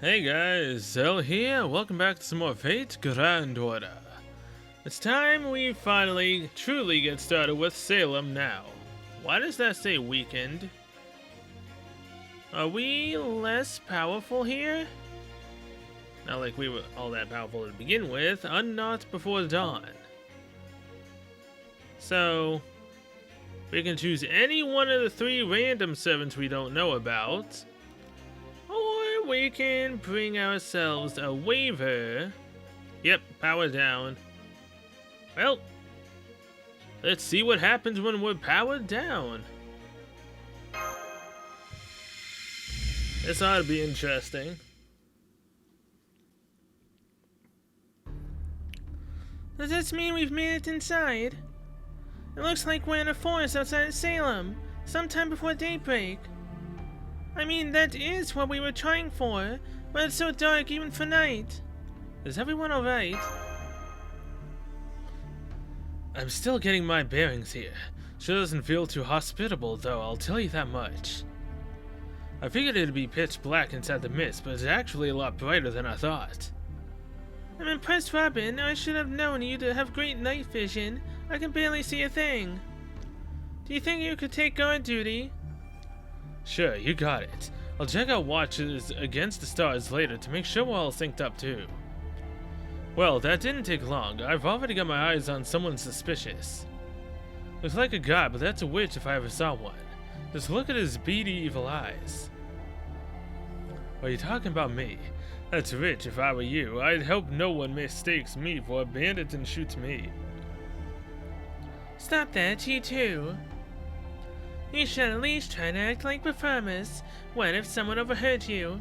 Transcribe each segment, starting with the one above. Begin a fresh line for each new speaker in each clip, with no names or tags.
Hey guys, Zell here. Welcome back to some more Fate Grand Order. It's time we finally truly get started with Salem now. Why does that say weakened? Are we less powerful here? Not like we were all that powerful to begin with. Not before dawn. So, we can choose any one of the 3 random servants we don't know about. Or we can bring ourselves a waiver. Yep, power down. Well, let's see what happens when we're powered down. This ought to be interesting.
Does this mean we've made it inside? It looks like we're in a forest outside of Salem, sometime before daybreak. I mean, that is what we were trying for, but it's so dark even for night.
Is everyone alright? I'm still getting my bearings here. Sure doesn't feel too hospitable, though, I'll tell you that much. I figured it'd be pitch black inside the mist, but it's actually a lot brighter than I thought.
I'm impressed, Robin. I should have known you to have great night vision. I can barely see a thing. Do you think you could take guard duty?
Sure, you got it. I'll check out watches against the stars later to make sure we're all synced up too. Well, that didn't take long. I've already got my eyes on someone suspicious. Looks like a guy, but that's a witch if I ever saw one. Just look at his beady evil eyes. Are you talking about me? That's rich. If I were you, I'd hope no one mistakes me for a bandit and shoots me.
Stop that, you too. You should at least try to act like performers. What if someone overheard you?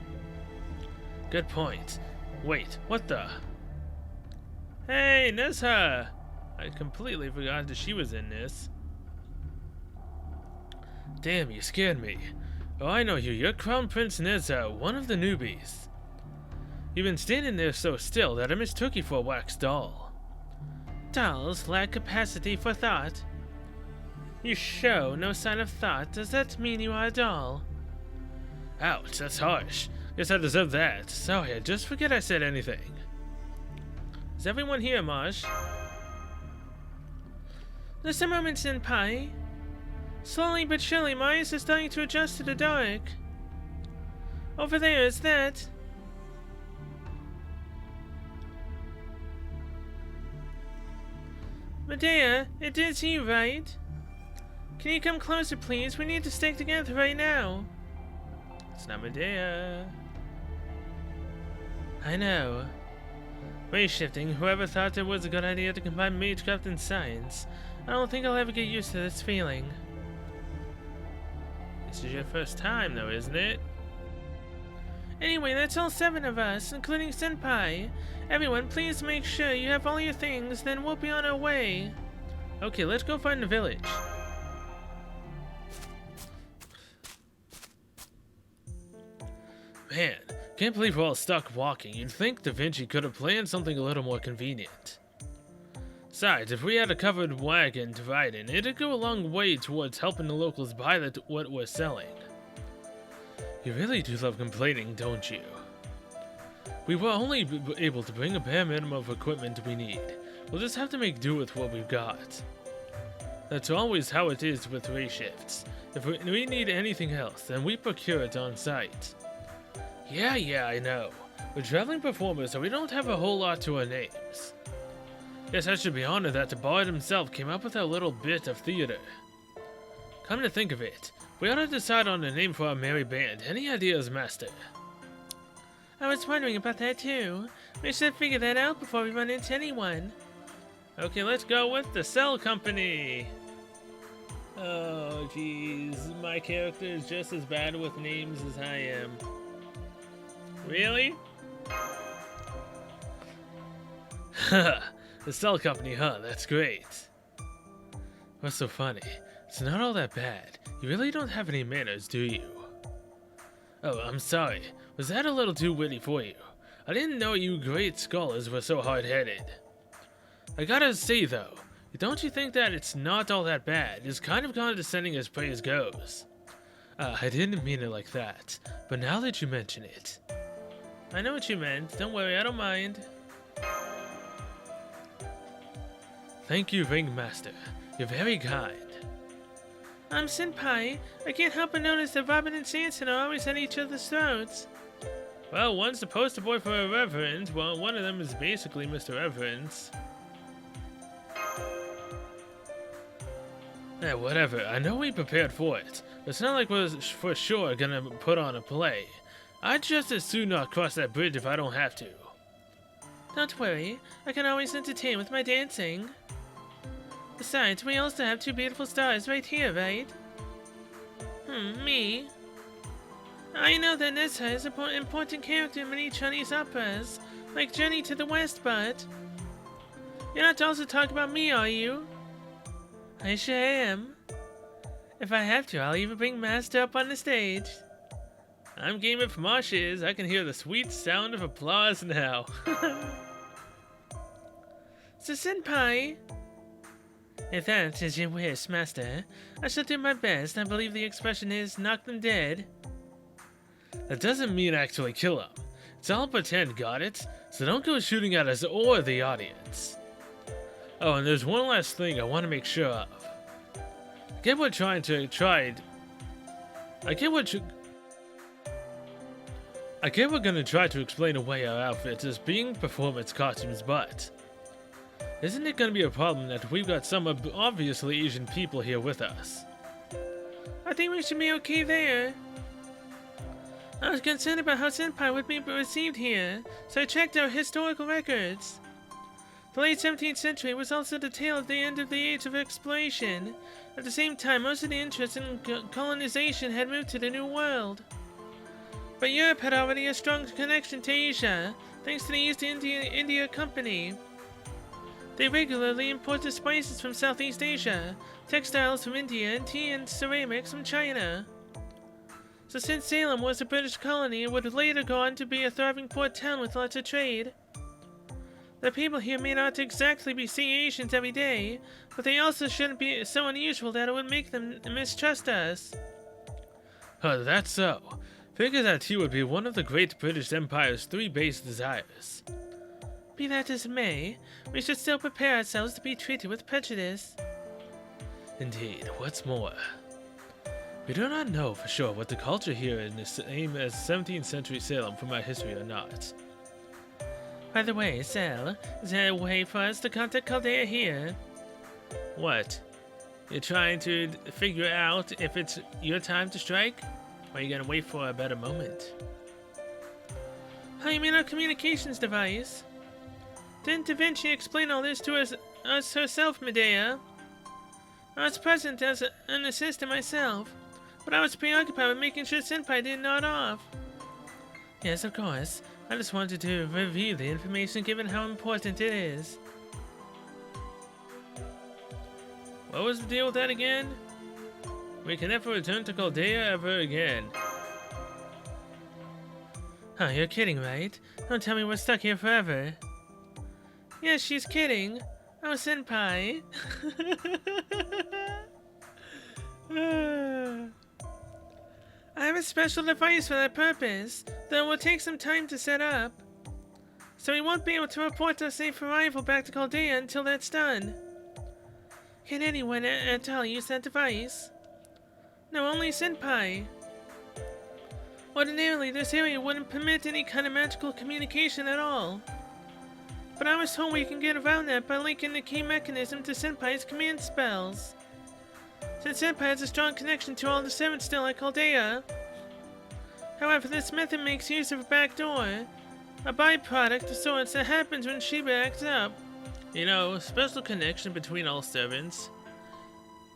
Good point. Wait, what the? Hey, Nessa! I completely forgot that she was in this. Damn, you scared me. Oh, I know you. You're Crown Prince Nessa, one of the newbies. You've been standing there so still that I mistook you for a wax doll.
Dolls lack capacity for thought. You show no sign of thought. Does that mean you are a doll?
Ouch, that's harsh. Guess I deserve that. Sorry, just forget I said anything. Is everyone here, Marsh?
Just a moment, Senpai. Slowly but surely, my eyes are starting to adjust to the dark. Over there, is that? Medea, it is you, right? Can you come closer, please? We need to stick together right now.
It's not Medea.
I know. Way shifting. Whoever thought it was a good idea to combine magecraft and science. I don't think I'll ever get used to this feeling.
This is your first time, though, isn't it?
Anyway, that's all 7 of us, including Senpai. Everyone, please make sure you have all your things, then we'll be on our way.
Okay, let's go find the village. Man, can't believe we're all stuck walking. You'd think Da Vinci could have planned something a little more convenient. Besides, if we had a covered wagon to ride in, it'd go a long way towards helping the locals buy what we're selling. You really do love complaining, don't you? We were only able to bring a bare minimum of equipment we need. We'll just have to make do with what we've got. That's always how it is with race shifts. If we need anything else, then we procure it on site. Yeah, I know. We're traveling performers, so we don't have a whole lot to our names. Guess I should be honored that the bard himself came up with a little bit of theater. Come to think of it, we ought to decide on a name for our merry band. Any ideas, Master?
I was wondering about that too. We should figure that out before we run into anyone.
Okay, let's go with the Cell Company. Oh, jeez. My character is just as bad with names as I am. Really? The Cell Company, huh? That's great. What's so funny? It's not all that bad. You really don't have any manners, do you? Oh, I'm sorry. Was that a little too witty for you? I didn't know you great scholars were so hard-headed. I gotta say, though, don't you think that it's not all that bad? It's kind of condescending as praise goes. I didn't mean it like that, but now that you mention it... I know what you meant. Don't worry, I don't mind. Thank you, Ringmaster. You're very kind.
Senpai. I can't help but notice that Robin and Samson are always at each other's throats.
Well, one's the poster boy for irreverence, while one of them is basically Mr. Reverence. Yeah, whatever. I know we prepared for it, but it's not like we're for sure gonna put on a play. I'd just as soon not cross that bridge if I don't have to.
Don't worry, I can always entertain with my dancing. Besides, we also have two beautiful stars right here, right? Me? I know that Nessa is an important character in many Chinese operas, like Journey to the West, but... You're not to also talk about me, are you? I sure am. If I have to, I'll even bring Master up on the stage.
I'm game if Marsh is. I can hear the sweet sound of applause now.
So, Senpai... If that is your wish, Master, I shall do my best. I believe the expression is, knock them dead.
That doesn't mean actually kill them. It's all pretend, got it? So don't go shooting at us or the audience. Oh, and there's one last thing I want to make sure of. I get we're gonna try to explain away our outfits as being performance costumes, but... Isn't it gonna be a problem that we've got some obviously Asian people here with us?
I think we should be okay there. I was concerned about how Senpai would be received here, so I checked our historical records. The late 17th century was also the tail of the end of the Age of Exploration. At the same time, most of the interest in colonization had moved to the New World. But Europe had already a strong connection to Asia, thanks to the East India Company. They regularly imported spices from Southeast Asia, textiles from India, and tea and ceramics from China. So since Salem was a British colony, it would later go on to be a thriving port town with lots of trade. The people here may not exactly be seeing Asians every day, but they also shouldn't be so unusual that it would make them mistrust us.
Oh, that's so. Figure that tea would be one of the great British Empire's three base desires.
Be that as it may, we should still prepare ourselves to be treated with prejudice.
Indeed, what's more, we do not know for sure what the culture here is the same as 17th century Salem from our history or not.
By the way, Sal, is there a way for us to contact Chaldea here?
What? You're trying to figure out if it's your time to strike? Or are you gonna wait for a better moment?
How you mean our communications device? Didn't Da Vinci explain all this to us herself, Medea? I was present as an assistant myself, but I was preoccupied with making sure Senpai didn't nod off. Yes, of course. I just wanted to review the information given how important it is.
What was the deal with that again? We can never return to Chaldea ever again.
Huh, you're kidding, right? Don't tell me we're stuck here forever. Yes, she's kidding. Oh, Senpai. I have a special device for that purpose, though it will take some time to set up. So we won't be able to report our safe arrival back to Chaldea until that's done. Can anyone at all use that device? No, only Senpai. Ordinarily, this area wouldn't permit any kind of magical communication at all. But I was told we can get around that by linking the key mechanism to Senpai's command spells. Since Senpai has a strong connection to all the servants still at Chaldea. However, this method makes use of a backdoor, a byproduct of sorts that happens when Sheba acts up.
You know, special connection between all servants.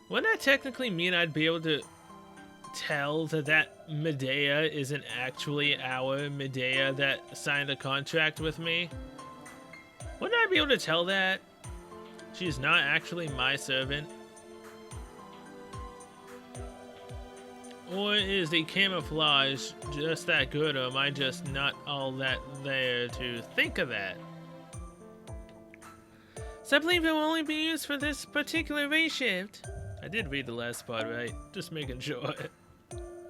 Wouldn't that technically mean I'd be able to tell that Medea isn't actually our Medea that signed a contract with me? Wouldn't I be able to tell that? She's not actually my servant? Or is the camouflage just that good, or am I just not all that there to think of that?
So I believe it will only be used for this particular race shift.
I did read the last part, right? Just making sure.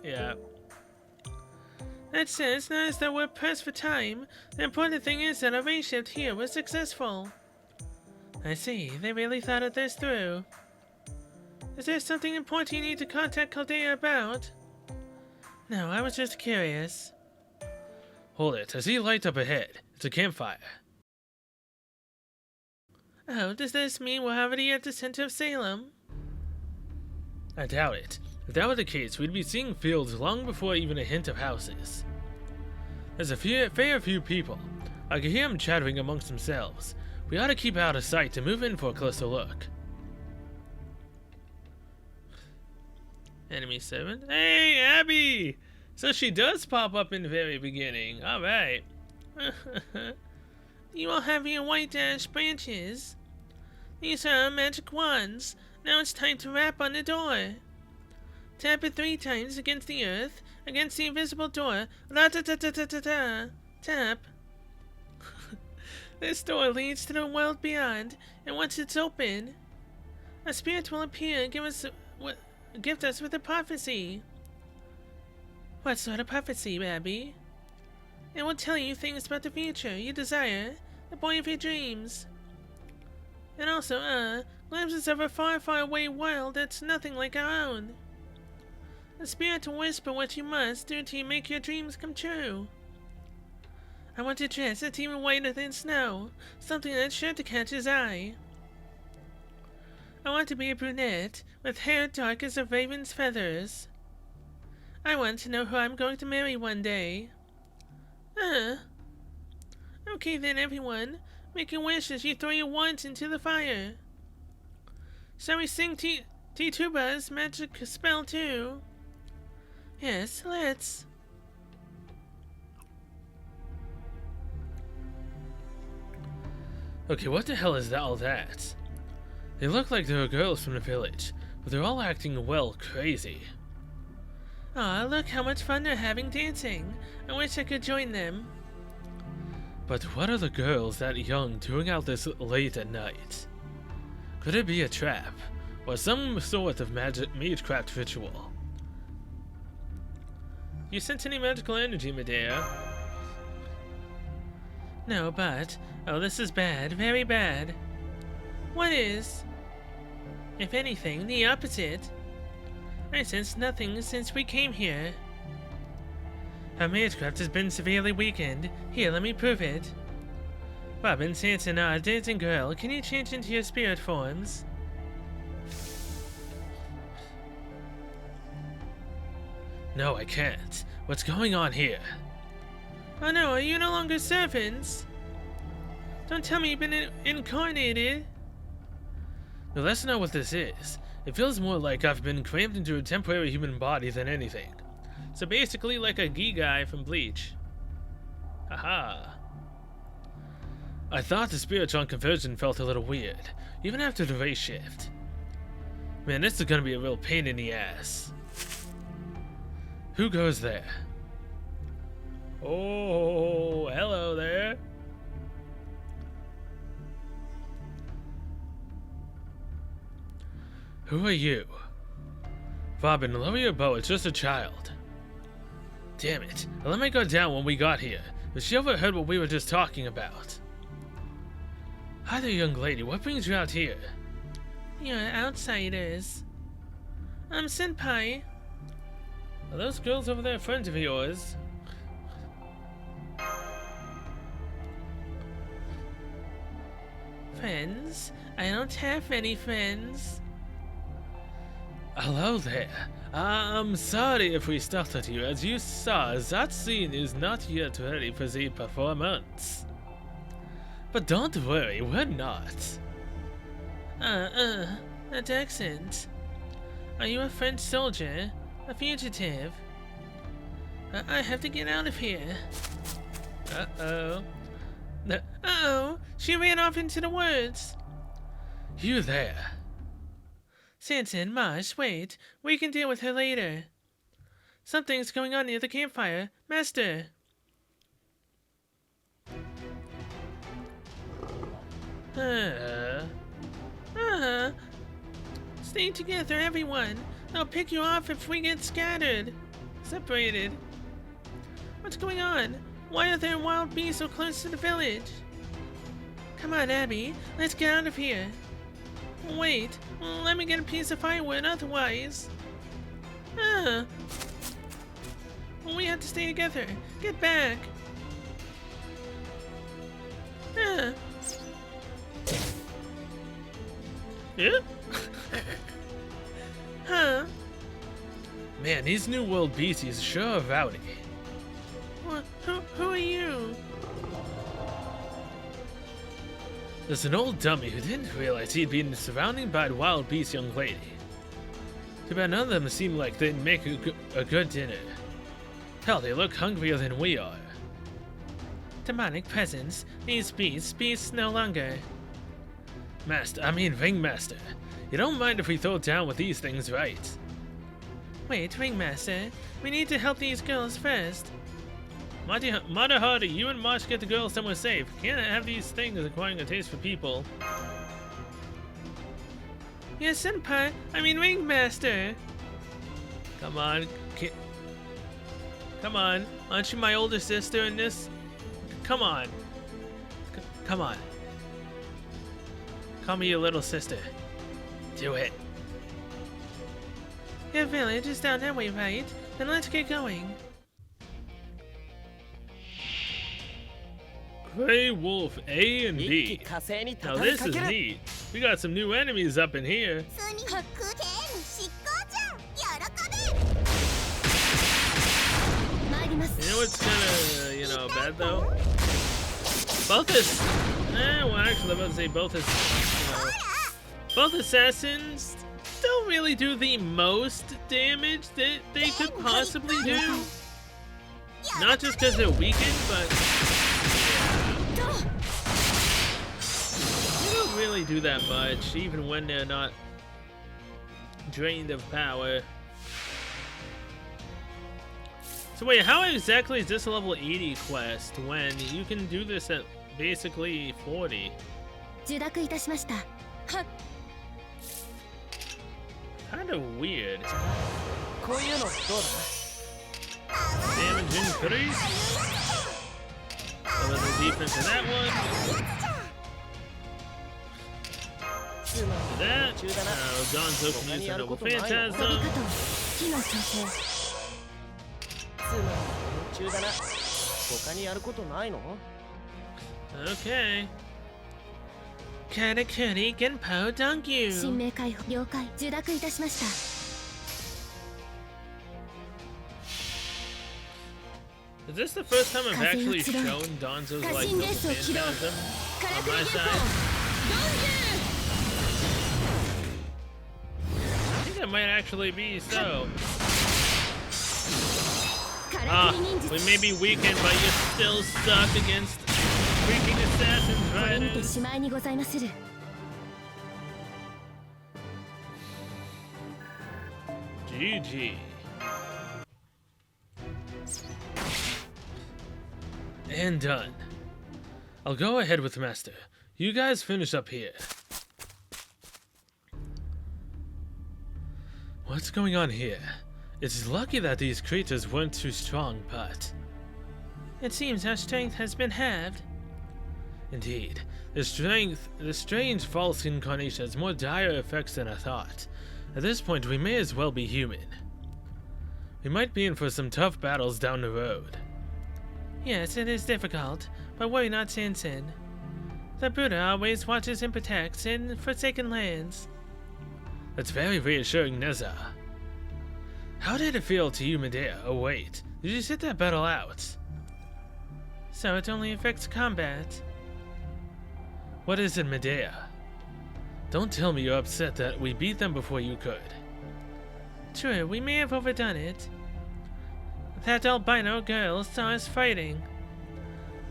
Yeah.
That says, not as though we're pressed for time. The important thing is that our race shift here was successful. I see. They really thought of this through. Is there something important you need to contact Chaldea about? No, I was just curious.
Hold it. I see light up ahead. It's a campfire.
Oh, does this mean we're already at the center of Salem?
I doubt it. If that were the case, we'd be seeing fields long before even a hint of houses. There's a fair few people. I can hear them chattering amongst themselves. We ought to keep out of sight to move in for a closer look.
Enemy servant? Hey, Abby! So she does pop up in the very beginning. Alright. You all have your white ash branches. These are our magic wands. Now it's time to rap on the door. Tap it 3 times against the earth, against the invisible door. La-ta-ta-ta-ta-ta-ta. Tap. This door leads to the world beyond, and once it's open, a spirit will appear and gift us with a prophecy. What sort of prophecy, Abby? It will tell you things about the future you desire, the boy of your dreams. And also, glimpses of a far, far away world that's nothing like our own. The spirit will whisper what you must do to make your dreams come true. I want a dress that's even whiter than snow, something that's sure to catch his eye. I want to be a brunette, with hair dark as a raven's feathers. I want to know who I'm going to marry one day. Okay then, everyone. Make a wish as you throw your wands into the fire. Shall we sing T-Tuba's magic spell too? Yes, let's.
Okay, what the hell is all that? They look like they were girls from the village, but they're all acting well crazy.
Aw, look how much fun they're having dancing. I wish I could join them.
But what are the girls that young doing out this late at night? Could it be a trap, or some sort of magecraft ritual?
You sense any magical energy, Medea? No, but... Oh, this is bad. Very bad. What is? If anything, the opposite. I sense nothing since we came here. Our magecraft has been severely weakened. Here, let me prove it. Robin, Sanson, dancing girl, can you change into your spirit forms?
No, I can't. What's going on here?
Oh no, are you no longer servants? Don't tell me you've been incarnated.
No, that's not what this is. It feels more like I've been crammed into a temporary human body than anything.
So basically like a Gee guy from Bleach. Haha.
I thought the Spiritron conversion felt a little weird, even after the race shift. Man, this is gonna be a real pain in the ass. Who goes there?
Oh, hello there.
Who are you? Robin, lower your bow, it's just a child. Damn it, I let my guard down when we got here, but she overheard what we were just talking about. Hi there, young lady, what brings you out here?
You're outsiders. I'm Senpai.
Are those girls over there friends of yours?
Friends? I don't have any friends.
Hello there. I'm sorry if we startled you. As you saw, that scene is not yet ready for the performance. But don't worry, we're not.
That accent. Are you a French soldier? A fugitive? I have to get out of here.
Uh-oh.
Uh-oh! She ran off into the woods!
You there.
Sanson, Marsh, wait. We can deal with her later. Something's going on near the campfire. Master! Stay together, everyone. I'll pick you off if we get scattered. Separated. What's going on? Why are there wild beasts so close to the village? Come on, Abby. Let's get out of here. Wait. Let me get a piece of firewood otherwise. We have to stay together. Get back.
Yeah?
Huh?
Man, these New World beasties sure are rowdy.
Who are you?
There's an old dummy who didn't realize he'd been surrounded by a wild beast young lady. Too bad none of them seem like they'd make a good dinner. Hell, they look hungrier than we are.
Demonic presence. These beasts no longer.
Ringmaster. You don't mind if we throw down with these things, right?
Wait, Ringmaster. We need to help these girls first.
Mata Hardy, you and Marsh get the girls somewhere safe. Can't have these things acquiring a taste for people.
Yes, Senpai. Ringmaster.
Come on. Come on. Aren't you my older sister in this? Come on. Come on. Call me your little sister. Do it.
Your village is down that way, right? Then let's get going.
Grey Wolf A and B. Now this is neat. We got some new enemies up in here. You know what's kinda, bad though? Actually I'm about to say both assassins don't really do the most damage that they could possibly do. Not just because they're weakened, but they don't really do that much, even when they're not drained of power. So wait, how exactly is this a level 80 quest when you can do this at basically 40? Kinda weird. Damage increase. Over the defense of that one. That. Now Gonzo can use a Noble Phantasm. Okay.
Katakuri Genpo Donkyu.
Is this the first time I've actually shown Donzo's like Noble Phantasm on my side? I think that might actually be so. We may be weakened, but you still suck against freaking assassins, right? GG. And done. I'll go ahead with Master. You guys finish up here. What's going on here? It's lucky that these creatures weren't too strong, but...
It seems our strength has been halved.
Indeed. The strange false incarnation has more dire effects than I thought. At this point, we may as well be human. We might be in for some tough battles down the road.
Yes, it is difficult, but worry not, Sansen. The Buddha always watches and protects in forsaken lands.
That's very reassuring, Neza. How did it feel to you, Medea? Oh wait, did you sit that battle out?
So it only affects combat.
What is it, Medea? Don't tell me you're upset that we beat them before you could.
True, we may have overdone it. That albino girl saw us fighting.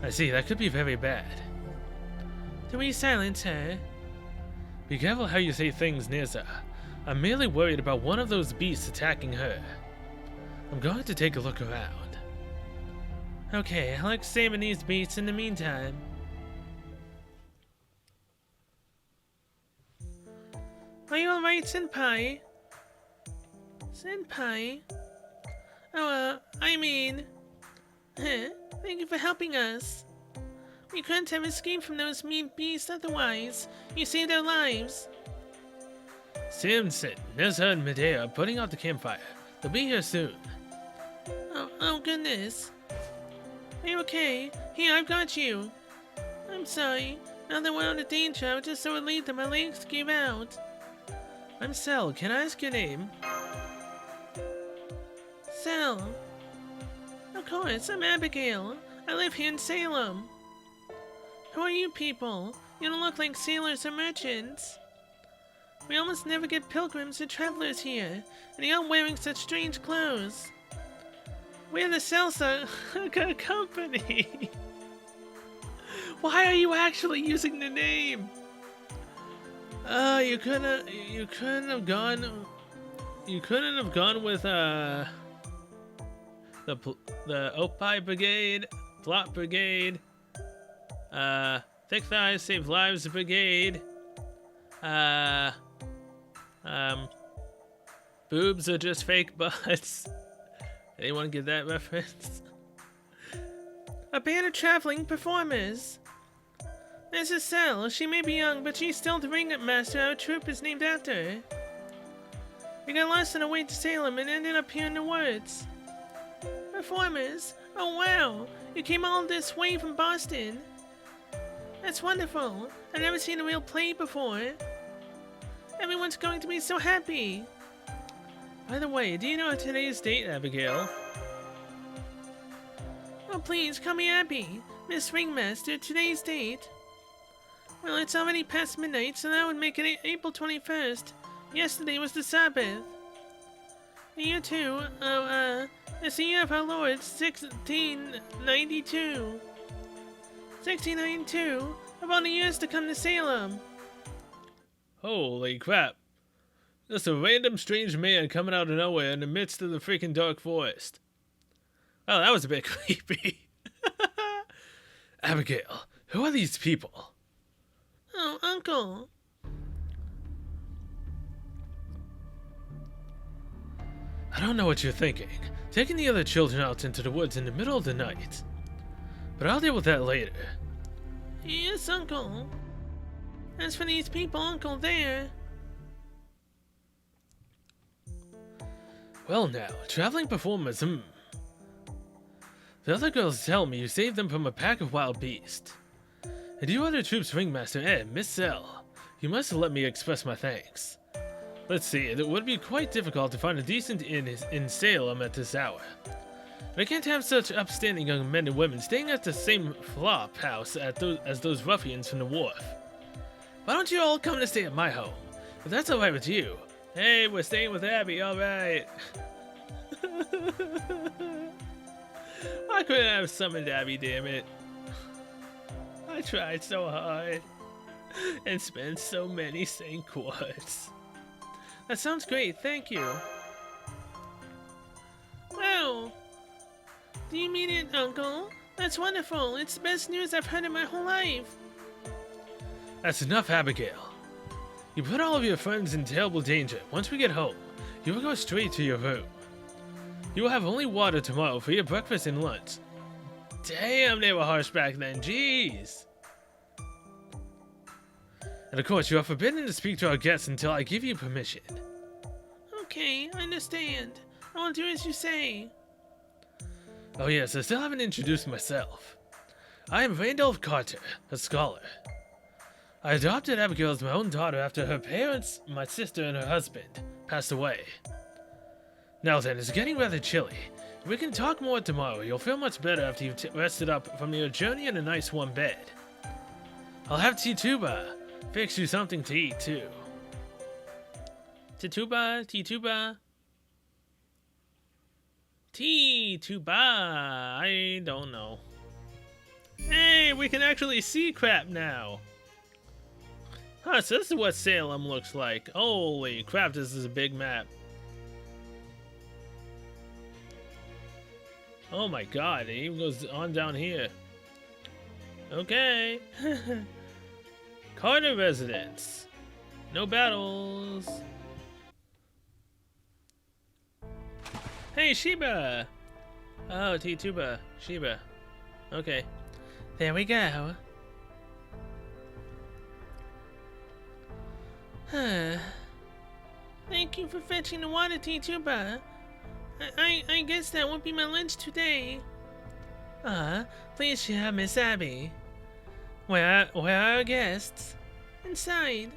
I see, that could be very bad.
Do we silence her?
Be careful how you say things, Neza. I'm merely worried about one of those beasts attacking her. I'm going to take a look around.
Okay, I'll examine these beasts in the meantime. Are you alright, Senpai? Senpai? Thank you for helping us. We couldn't have escaped from those mean beasts otherwise. You saved our lives.
Samson, Nessa, and Medea are putting out the campfire. They'll be here soon.
Oh goodness. Are you okay? Here, I've got you. I'm sorry. Now that we're out of danger, I was just so relieved that my legs gave out.
I'm Sel. Can I ask your name?
Sel. Of course, I'm Abigail. I live here in Salem. Who are you people? You don't look like sailors or merchants. We almost never get pilgrims or travelers here, and you're all wearing such strange clothes. We're the Salsa Company. Why are you actually using the name? You couldn't have gone with the Opie Brigade, Plot Brigade, Thick Thighs Save Lives Brigade, boobs are just fake butts. Anyone get that reference? A band of traveling performers. This is Sel. She may be young, but she's still the ringmaster our troop is named after. We got lost on our way to Salem and ended up here in the woods. Performers? Oh wow! You came all this way from Boston. That's wonderful. I've never seen a real play before. Everyone's going to be so happy.
By the way, do you know today's date, Abigail?
Oh please, call me Abby. Miss Ringmaster, today's date. Well, it's already past midnight, so that would make it April 21st. Yesterday was the Sabbath. The year 2, it's the year of our Lord, 1692. 1692, of all the years to come to Salem.
Holy crap. Just a random strange man coming out of nowhere in the midst of the freaking dark forest. Oh, that was a bit creepy. Abigail, who are these people?
Oh, Uncle.
I don't know what you're thinking. Taking the other children out into the woods in the middle of the night. But I'll deal with that later.
Yes, Uncle. As for these people, Uncle, there.
Well now, traveling performers, The other girls tell me you saved them from a pack of wild beasts. And you other troops ringmaster and Miss Sel, you must let me express my thanks. Let's see, it would be quite difficult to find a decent inn in Salem at this hour. And I can't have such upstanding young men and women staying at the same flop house as those ruffians from the wharf. Why don't you all come to stay at my home, if that's alright with you? Hey, we're staying with Abby, alright. I couldn't have summoned Abby, damn it. I tried so hard and spent so many Saint quarts.
That sounds great, thank you. Wow! Do you mean it, Uncle? That's wonderful. It's the best news I've heard in my whole life.
That's enough, Abigail. You put all of your friends in terrible danger. Once we get home, you will go straight to your room. You will have only water tomorrow for your breakfast and lunch. Damn, they were harsh back then, jeez. And of course, you are forbidden to speak to our guests until I give you permission.
Okay, I understand. I will do as you say.
Oh yes, I still haven't introduced myself. I am Randolph Carter, a scholar. I adopted Abigail as my own daughter after her parents, my sister, and her husband passed away. Now then, it's getting rather chilly. We can talk more tomorrow. You'll feel much better after you've rested up from your journey in a nice warm bed. I'll have Tituba fix you something to eat, too. Tituba? I don't know. Hey, we can actually see crap now. Huh, so this is what Salem looks like. Holy crap, this is a big map. Oh my god, it even goes on down here. Okay. Carter residence. No battles. Hey, Sheba! Oh, Tituba. Sheba. Okay.
There we go. Thank you for fetching the water, T-Tuba. I guess that won't be my lunch today. Please share, Miss Abby. Where are our guests? Inside.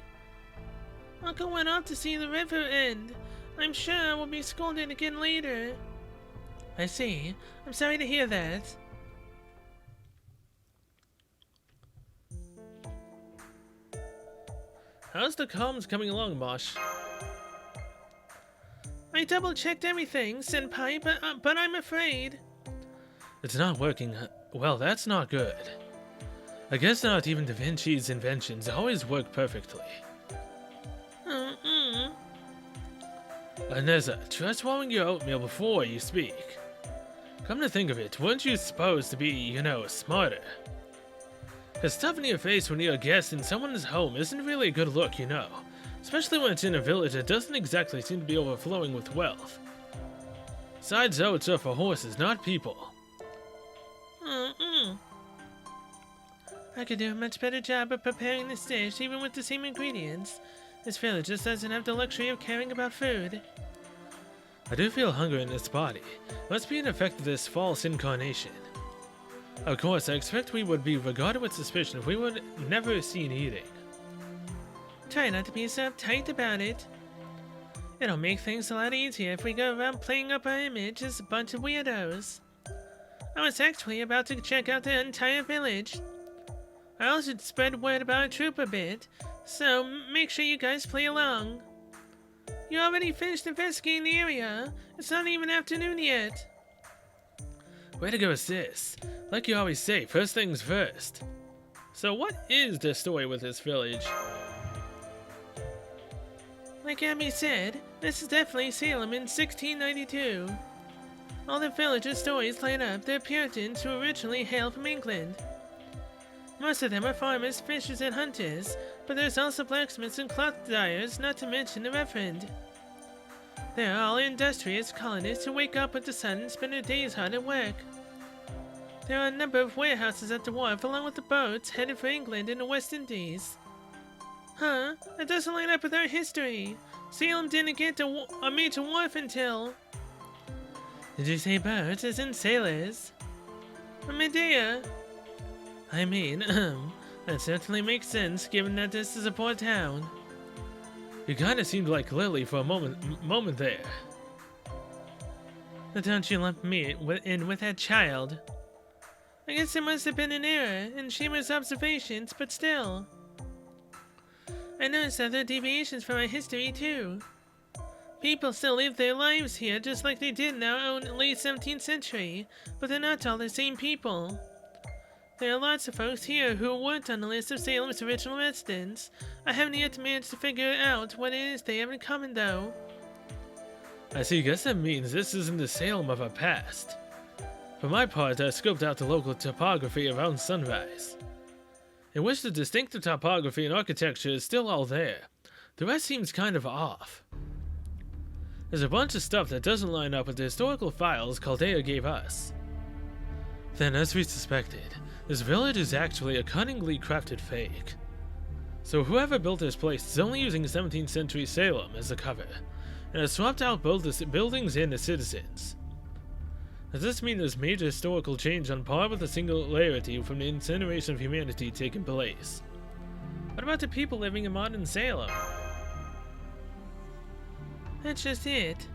Uncle went off to see the river end. I'm sure I will be scolded again later. I see. I'm sorry to hear that.
How's the comms coming along, Mosh?
I double-checked everything, Senpai, but I'm afraid.
It's not working. Well, that's not good. I guess not even Da Vinci's inventions always work perfectly. Aneza, try swallowing your oatmeal before you speak. Come to think of it, weren't you supposed to be, you know, smarter? Because stuffing your face when you're a guest in someone's home isn't really a good look, you know. Especially when it's in a village that doesn't exactly seem to be overflowing with wealth. Besides, oats are for horses, not people.
I could do a much better job of preparing this dish, even with the same ingredients. This village just doesn't have the luxury of caring about food.
I do feel hunger in this body. It must be an effect of this false incarnation. Of course, I expect we would be regarded with suspicion if we were never seen eating.
Try not to be so uptight about it. It'll make things a lot easier if we go around playing up our image as a bunch of weirdos. I was actually about to check out the entire village. I also spread word about our troop a bit, so make sure you guys play along. You already finished investigating the area. It's not even afternoon yet.
Way to go, sis. Like you always say, first things first. So what is the story with this village?
Like Abby said, this is definitely Salem in 1692. All the villagers' stories line up their Puritans who originally hail from England. Most of them are farmers, fishers, and hunters, but there's also blacksmiths and cloth dyers, not to mention the Reverend. They're all industrious colonists who wake up with the sun and spend their days hard at work. There are a number of warehouses at the wharf along with the boats headed for England and the West Indies. Huh? That doesn't line up with our history. Salem didn't get a major wharf until... Did you say boats as in sailors? Medea. I mean, that certainly makes sense given that this is a port town.
You kinda seemed like Lily for a moment there.
But don't you lump me in with that child? I guess there must have been an error in Shima's observations, but still. I noticed other deviations from our history too. People still live their lives here just like they did in our own late 17th century, but they're not all the same people. There are lots of folks here who weren't on the list of Salem's original residents. I haven't yet managed to figure out what it is they have in common though.
I see, guess that means this isn't the Salem of our past. For my part, I scoped out the local topography around sunrise. In which the distinctive topography and architecture is still all there. The rest seems kind of off. There's a bunch of stuff that doesn't line up with the historical files Chaldea gave us. Then, as we suspected, this village is actually a cunningly crafted fake. So whoever built this place is only using 17th century Salem as a cover, and has swapped out both the buildings and the citizens. Does this mean there's major historical change on par with the singularity from the incineration of humanity taking place? What about the people living in modern Salem?
That's just it.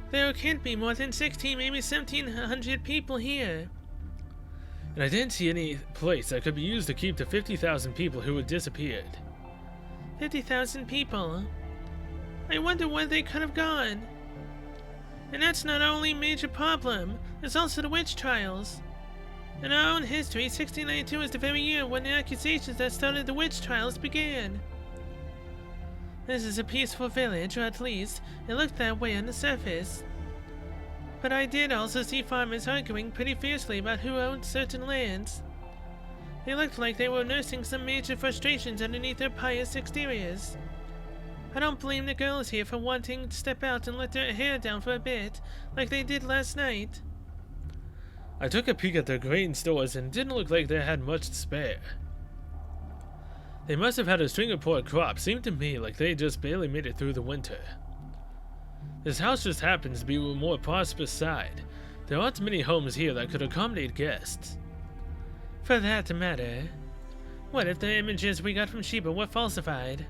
There can't be more than 16, maybe 1700 people here.
And I didn't see any place that could be used to keep the 50,000 people who had disappeared.
50,000 people? I wonder where they could have gone. And that's not our only major problem, there's also the witch trials. In our own history, 1692 is the very year when the accusations that started the witch trials began. This is a peaceful village, or at least, it looked that way on the surface. But I did also see farmers arguing pretty fiercely about who owned certain lands. They looked like they were nursing some major frustrations underneath their pious exteriors. I don't blame the girls here for wanting to step out and let their hair down for a bit, like they did last night.
I took a peek at their grain stores and it didn't look like they had much to spare. They must have had a string of poor crops. Seemed to me like they just barely made it through the winter. This house just happens to be a more prosperous side. There aren't many homes here that could accommodate guests.
For that matter, what if the images we got from Sheba were falsified?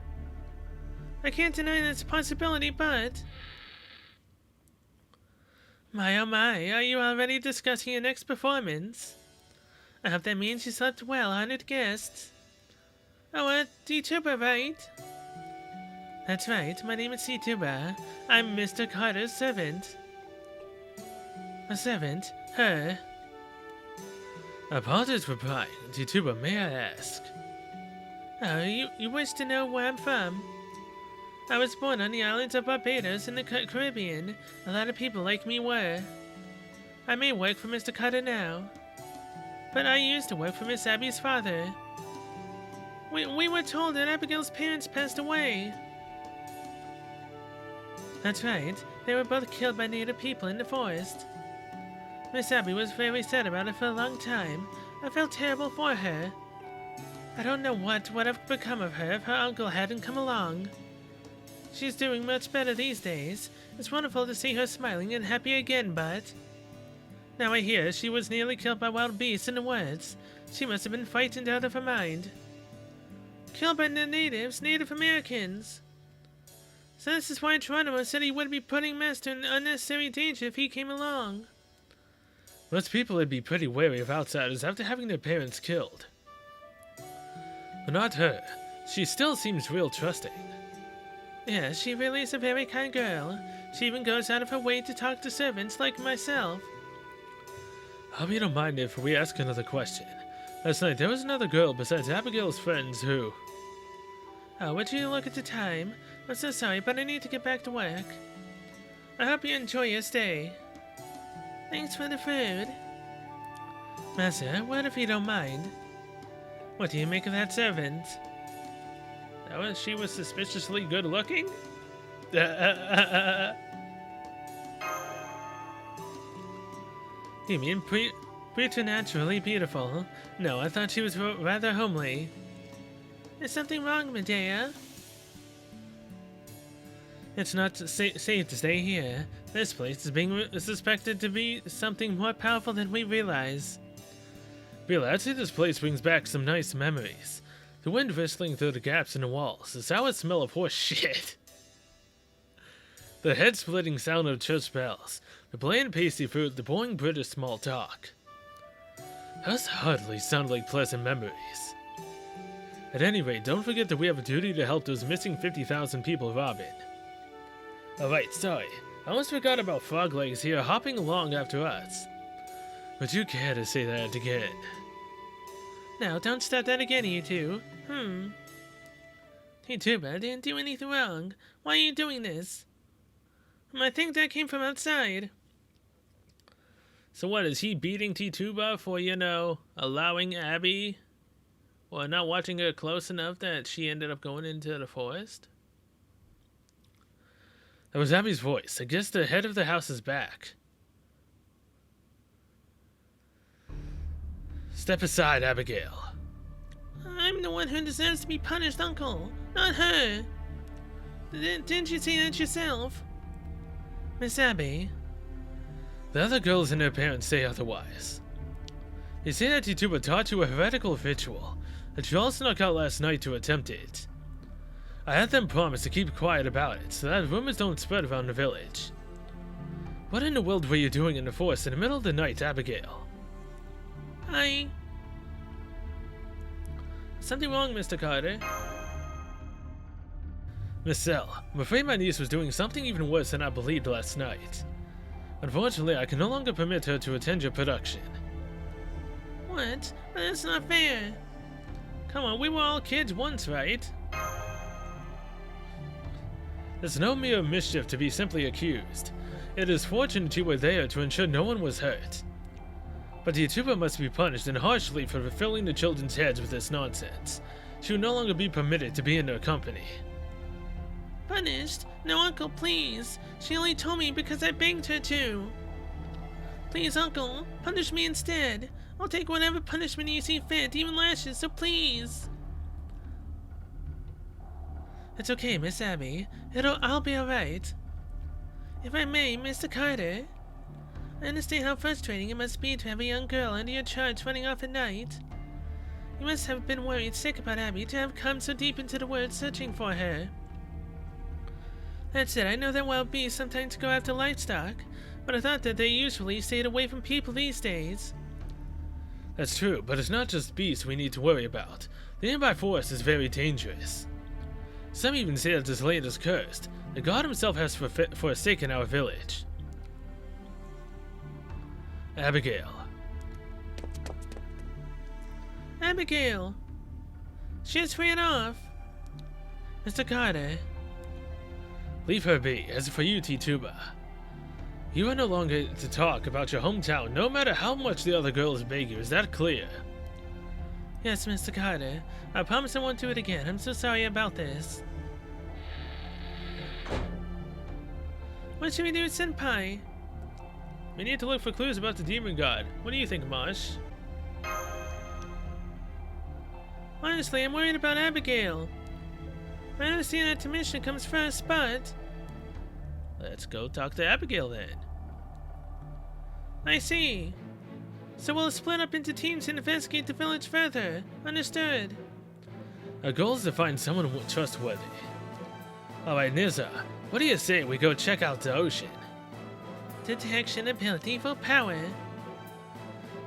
I can't deny that's a possibility, but... My oh my, are you already discussing your next performance? I hope that means you slept well, honored guests. Oh, T-Tuba, right? That's right, my name is T-Tuba. I'm Mr. Carter's servant. A servant? Her?
Apologies for prying. T-Tuba, may I ask?
Oh, you wish to know where I'm from? I was born on the islands of Barbados in the Caribbean. A lot of people like me were. I may work for Mr. Carter now, but I used to work for Miss Abby's father. We were told that Abigail's parents passed away. That's right. They were both killed by native people in the forest. Miss Abby was very sad about it for a long time. I felt terrible for her. I don't know what would have become of her if her uncle hadn't come along. She's doing much better these days. It's wonderful to see her smiling and happy again, but... Now I hear she was nearly killed by wild beasts in the woods. She must have been frightened out of her mind. Killed by the natives, Native Americans. So this is why Geronimo said he would be putting Master in unnecessary danger if he came along.
Most people would be pretty wary of outsiders after having their parents killed. But not her. She still seems real trusting.
Yeah, she really is a very kind girl. She even goes out of her way to talk to servants like myself.
I hope you don't mind if we ask another question. Last night there was another girl besides Abigail's friends who...
Oh, would you look at the time? I'm so sorry, but I need to get back to work. I hope you enjoy your stay. Thanks for the food. Master, what if you don't mind? What do you make of that servant?
She was suspiciously good looking?
You mean preternaturally beautiful? No, I thought she was rather homely. Is something wrong, Medea? It's not safe to stay here. This place is being suspected to be something more powerful than we realize.
Really, I'd say this place brings back some nice memories. The wind whistling through the gaps in the walls, the sour smell of horse shit. The head-splitting sound of church bells, the bland pasty fruit, the boring British small talk. Those hardly sound like pleasant memories. At any rate, don't forget that we have a duty to help those missing 50,000 people, Robin. Alright, sorry. I almost forgot about Froglegs here hopping along after us. Would you care to say that again?
Now, don't start that again, you two. Hey, Tuba, didn't do anything wrong. Why are you doing this? I think that came from outside.
So what, is he beating T-Tuba for, allowing Abby? Or not watching her close enough that she ended up going into the forest? That was Abby's voice. I guess the head of the house is back. Step aside, Abigail.
I'm the one who deserves to be punished, Uncle, not her. Didn't you say that yourself? Miss Abby?
The other girls and their parents say otherwise. They say that T-Tuba taught you a heretical ritual, that you all snuck out last night to attempt it. I had them promise to keep quiet about it, so that rumors don't spread around the village. What in the world were you doing in the forest in the middle of the night, Abigail?
Something wrong, Mr. Carter?
Miss Cell, I'm afraid my niece was doing something even worse than I believed last night. Unfortunately, I can no longer permit her to attend your production.
What? That's not fair. Come on, we were all kids once, right?
It's no mere mischief to be simply accused. It is fortunate you were there to ensure no one was hurt. But T-Tuba must be punished and harshly for filling the children's heads with this nonsense. She will no longer be permitted to be in their company.
Punished? No, Uncle, please. She only told me because I begged her to. Please, Uncle, punish me instead. I'll take whatever punishment you see fit, even lashes, so please. It's okay, Miss Abby. I'll be alright. If I may, Mr. Carter, I understand how frustrating it must be to have a young girl under your charge running off at night. You must have been worried sick about Abby to have come so deep into the woods searching for her. That's it, I know that wild beasts sometimes go after livestock, but I thought that they usually stayed away from people these days.
That's true, but it's not just beasts we need to worry about. The nearby forest is very dangerous. Some even say that this land is cursed. The god himself has forsaken our village. Abigail.
Abigail! She just ran off. Mr. Carter.
Leave her be. As for you, Tituba, you are no longer to talk about your hometown, no matter how much the other girls beg you. Is that clear?
Yes, Mr. Carter. I promise I won't do it again. I'm so sorry about this. What should we do, Senpai?
We need to look for clues about the demon god. What do you think, Marsh?
Honestly, I'm worried about Abigail. I understand that Tamisha comes first, but...
Let's go talk to Abigail then.
I see. So we'll split up into teams and investigate the village further. Understood.
Our goal is to find someone trustworthy. Alright, Nizza, what do you say we go check out the ocean?
Detection ability for power.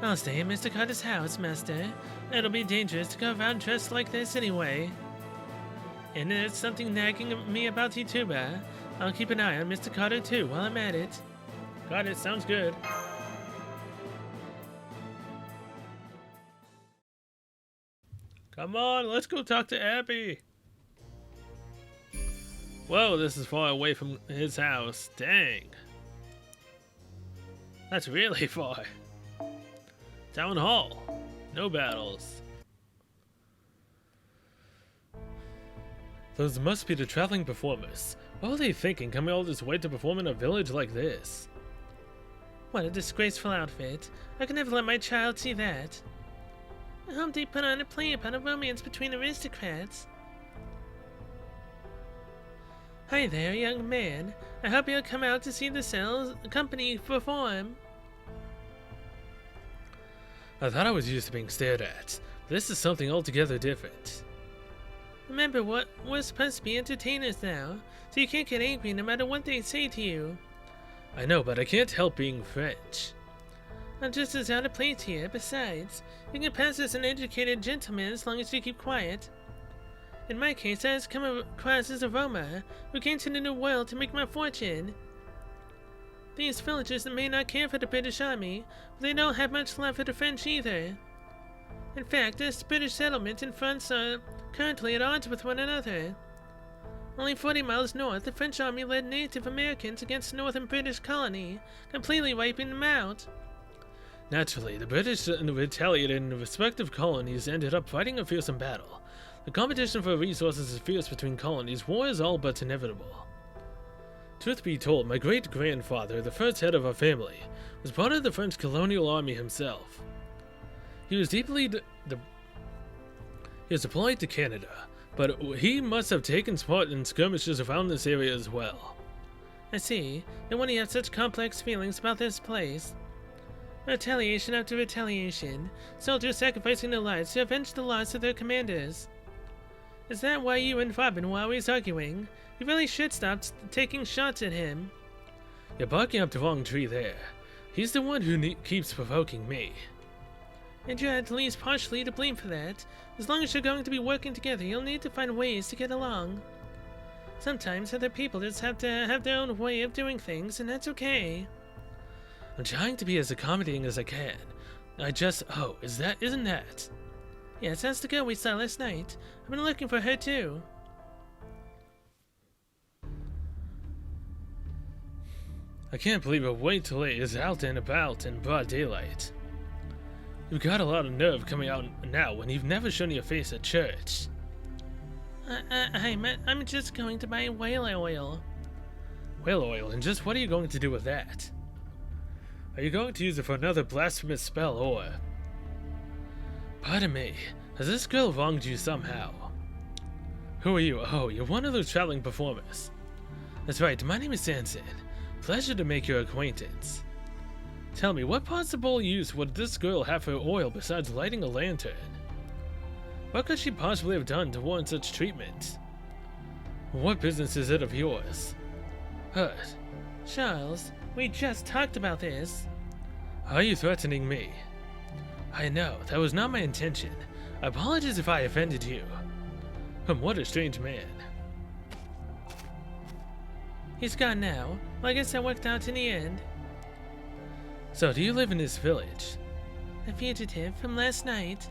I'll stay in Mr. Carter's house, Master. It'll be dangerous to go around dressed like this anyway. And there's something nagging me about Tituba. I'll keep an eye on Mr. Carter too while I'm at it.
Got it, sounds good. Come on, let's go talk to Abby. Whoa, this is far away from his house. Dang. That's really far. Town Hall. No battles. Those must be the traveling performers. What were they thinking, coming all this way to perform in a village like this?
What a disgraceful outfit. I could never let my child see that. I hope they put on a play about a romance between aristocrats. Hi there, young man. I hope you'll come out to see the company perform.
I thought I was used to being stared at. This is something altogether different.
Remember, we're supposed to be entertainers now, so you can't get angry no matter what they say to you.
I know, but I can't help being French.
I'm just as out of place here. Besides, you can pass as an educated gentleman as long as you keep quiet. In my case, I have come across as a Roma who came to the New World to make my fortune. These villagers may not care for the British Army, but they don't have much love for the French either. In fact, this British settlement and France are currently at odds with one another. Only 40 miles north, the French army led Native Americans against the northern British colony, completely wiping them out.
Naturally, the British retaliated and the respective colonies ended up fighting a fearsome battle. The competition for resources is fierce between colonies. War is all but inevitable. Truth be told, my great-grandfather, the first head of our family, was part of the French colonial army himself. He was deployed to Canada, but he must have taken part in skirmishes around this area as well.
I see. No wonder you have such complex feelings about this place. Retaliation after retaliation, soldiers sacrificing their lives to avenge the loss of their commanders. Is that why you and Robin were always arguing? You really should stop taking shots at him.
You're barking up the wrong tree there. He's the one who keeps provoking me.
And you're at least partially to blame for that. As long as you're going to be working together, you'll need to find ways to get along. Sometimes other people just have to have their own way of doing things, and that's okay.
I'm trying to be as accommodating as I can. Oh, isn't that?
Yes, that's the girl we saw last night. I've been looking for her too.
I can't believe a Waitley is out and about in broad daylight. You've got a lot of nerve coming out now when you've never shown your face at church.
I'm just going to buy whale oil.
Whale oil, and just what are you going to do with that? Are you going to use it for another blasphemous spell, or... Pardon me, has this girl wronged you somehow? Who are you? Oh, you're one of those traveling performers. That's right, my name is Sanson. Pleasure to make your acquaintance. Tell me, what possible use would this girl have for oil besides lighting a lantern? What could she possibly have done to warrant such treatment? What business is it of yours? Hurt.
Charles, we just talked about this.
Are you threatening me? I know, that was not my intention. I apologize if I offended you. What a strange man.
He's gone now. Well, I guess that worked out in the end.
So, do you live in this village?
A fugitive from last night.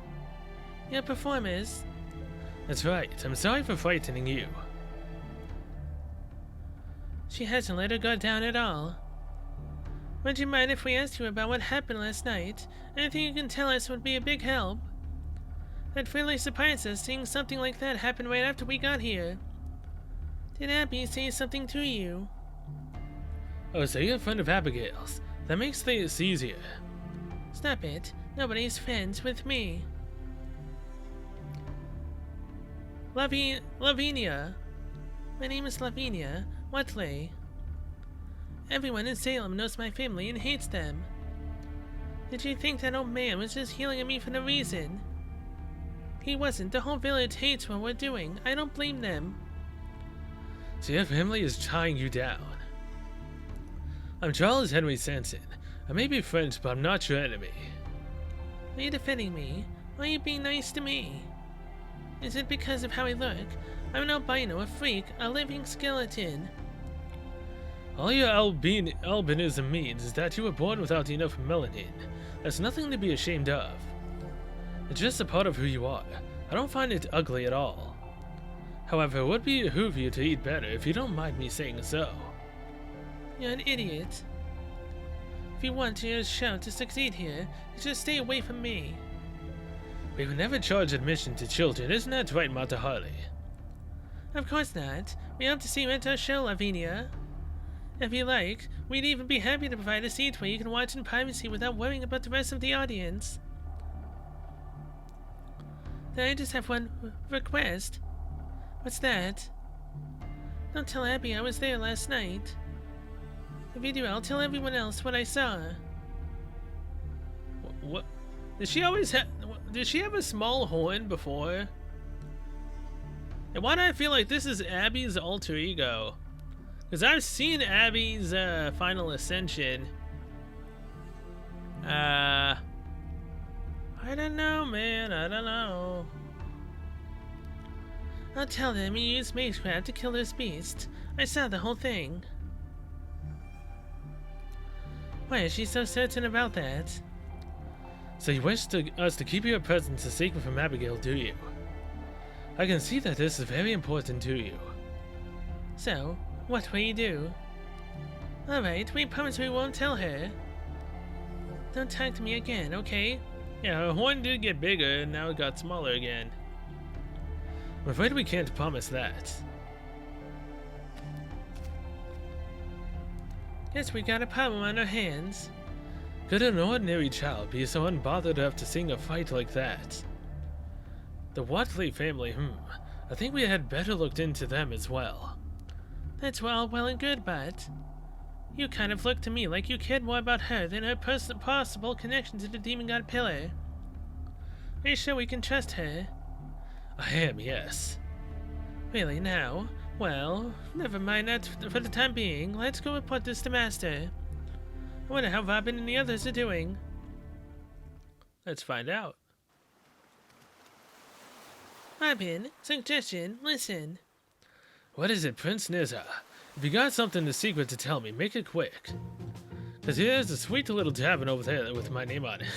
Your performers.
That's right. I'm sorry for frightening you.
She hasn't let her guard down at all. Would you mind if we asked you about what happened last night? Anything you can tell us would be a big help. That really surprised us seeing something like that happen right after we got here. Did Abby say something to you?
Oh, so you're a friend of Abigail's. That makes things easier.
Stop it. Nobody's friends with me. Lavinia. My name is Lavinia Watley. Everyone in Salem knows my family and hates them. Did you think that old man was just yelling at me for no reason? He wasn't. The whole village hates what we're doing. I don't blame them.
So your family is tying you down. I'm Charles Henry Sanson. I may be friends, but I'm not your enemy.
Are you defending me? Why are you being nice to me? Is it because of how I look? I'm an albino, a freak, a living skeleton.
All your albinism means is that you were born without enough melanin. That's nothing to be ashamed of. It's just a part of who you are. I don't find it ugly at all. However, it would behoove you to eat better if you don't mind me saying so.
You're an idiot. If you want your show to succeed here, just stay away from me.
We would never charge admission to children, isn't that right, Mata Harley?
Of course not. We hope to see you at our show, Lavinia. If you like, we'd even be happy to provide a seat where you can watch in privacy without worrying about the rest of the audience. Then I just have one request. What's that? Don't tell Abby I was there last night. If you do, I'll tell everyone else what I saw.
What? Did she always have... Did she have a small horn before? And why do I feel like this is Abby's alter ego? Because I've seen Abby's Final Ascension. I don't know, man. I don't know.
I'll tell them you used Magecraft to kill this beast. I saw the whole thing. Why is she so certain about that?
So you wish us to keep your presence a secret from Abigail, do you? I can see that this is very important to you.
So, what will you do? Alright, we promise we won't tell her. Don't talk to me again, okay?
Yeah, her horn did get bigger and now it got smaller again. I'm afraid we can't promise that.
Guess we got a problem on our hands.
Could an ordinary child be so unbothered enough to sing a fight like that? The Watley family, I think we had better looked into them as well.
That's all well and good, but... You kind of look to me like you cared more about her than her possible connection to the Demon God Pillar. Are you sure we can trust her?
I am, yes.
Really, now? Well, never mind that for the time being. Let's go report this to Master. I wonder how Robin and the others are doing.
Let's find out.
Robin, suggestion, listen.
What is it, Prince Nizza? If you got something secret to tell me, make it quick. Cause here's a sweet little tavern over there with my name on it.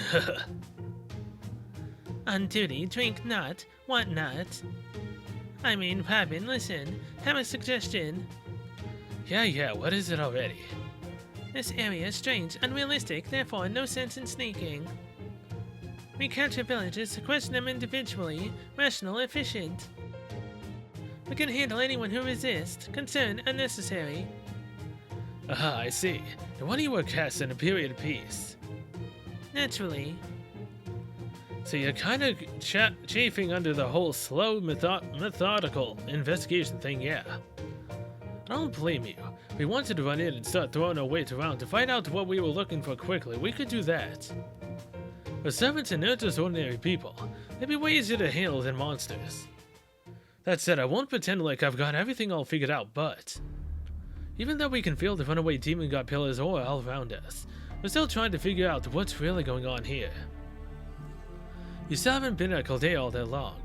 On duty, drink not, want not. I mean, Robin, listen, have a suggestion.
Yeah, what is it already?
This area is strange, unrealistic, therefore no sense in sneaking. We capture villages, sequester them individually, rational, efficient. We can handle anyone who resists, concern unnecessary.
Aha, I see. No wonder you were cast in a period piece.
Naturally.
So you're kind of chafing under the whole slow, methodical investigation thing, yeah. I don't blame you. If we wanted to run in and start throwing our weight around to find out what we were looking for quickly, we could do that. But servants are not just ordinary people. They'd be way easier to handle than monsters. That said, I won't pretend like I've got everything all figured out, but even though we can feel the runaway demon god pillars all around us, we're still trying to figure out what's really going on here. You still haven't been at Chaldea all that long.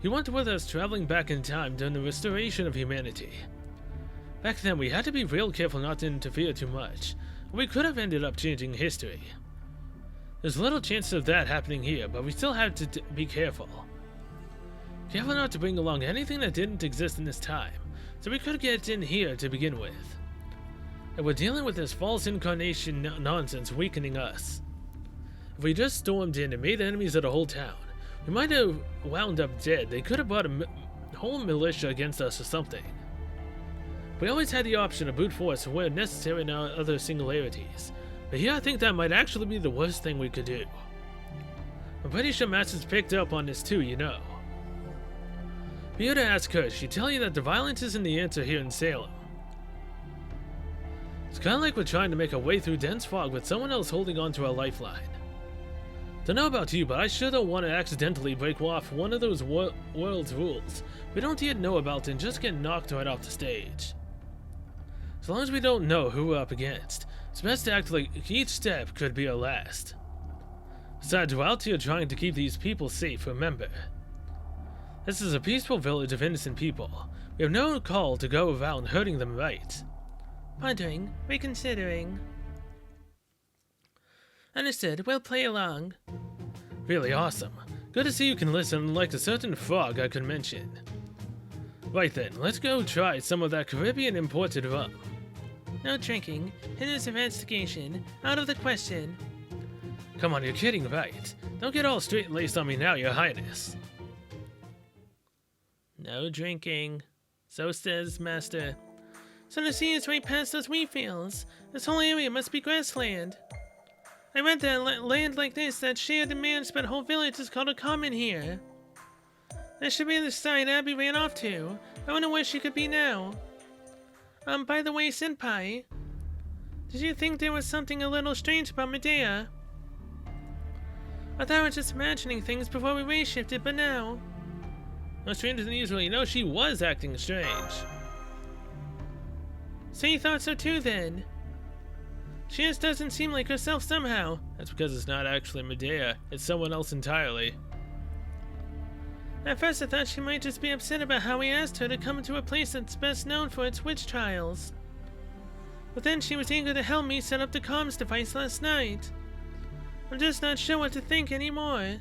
You weren't with us traveling back in time during the restoration of humanity. Back then, we had to be real careful not to interfere too much, or we could have ended up changing history. There's little chance of that happening here, but we still have to be careful. Careful not to bring along anything that didn't exist in this time, so we could get in here to begin with. And we're dealing with this false incarnation nonsense weakening us. If we just stormed in and made enemies of the whole town, we might have wound up dead. They could have brought a whole militia against us or something. We always had the option of brute force where necessary in our other singularities, but here I think that might actually be the worst thing we could do. I'm pretty sure Master's picked up on this too, you know. Be here to ask her, she'd tell you that the violence isn't the answer here in Salem. It's kinda like we're trying to make our way through dense fog with someone else holding on to our lifeline. Don't know about you, but I sure don't want to accidentally break off one of those world's rules we don't yet know about and just get knocked right off the stage. As long as we don't know who we're up against, it's best to act like each step could be our last. Besides, we're out here trying to keep these people safe, remember. This is a peaceful village of innocent people. We have no call to go around hurting them, right?
Pondering, reconsidering. Understood, we'll play along.
Really awesome. Good to see you can listen, unlike a certain frog I could mention. Right then, let's go try some of that Caribbean imported rum.
No drinking. Hinders investigation. Out of the question.
Come on, you're kidding, right? Don't get all straight-laced on me now, your highness.
No drinking. So says Master. So the sea is right past those wheat fields. This whole area must be grassland. I read that land like this that shared demands, but whole village is called a common here. That should be the side Abby ran off to. I wonder where she could be now. By the way, Senpai, did you think there was something a little strange about Medea? I thought I was just imagining things before we race-shifted, but now...
No stranger than usual, you know she was acting strange.
So you thought so too, then? She just doesn't seem like herself somehow.
That's because it's not actually Medea, it's someone else entirely.
At first I thought she might just be upset about how we asked her to come to a place that's best known for its witch trials. But then she was eager to help me set up the comms device last night. I'm just not sure what to think anymore.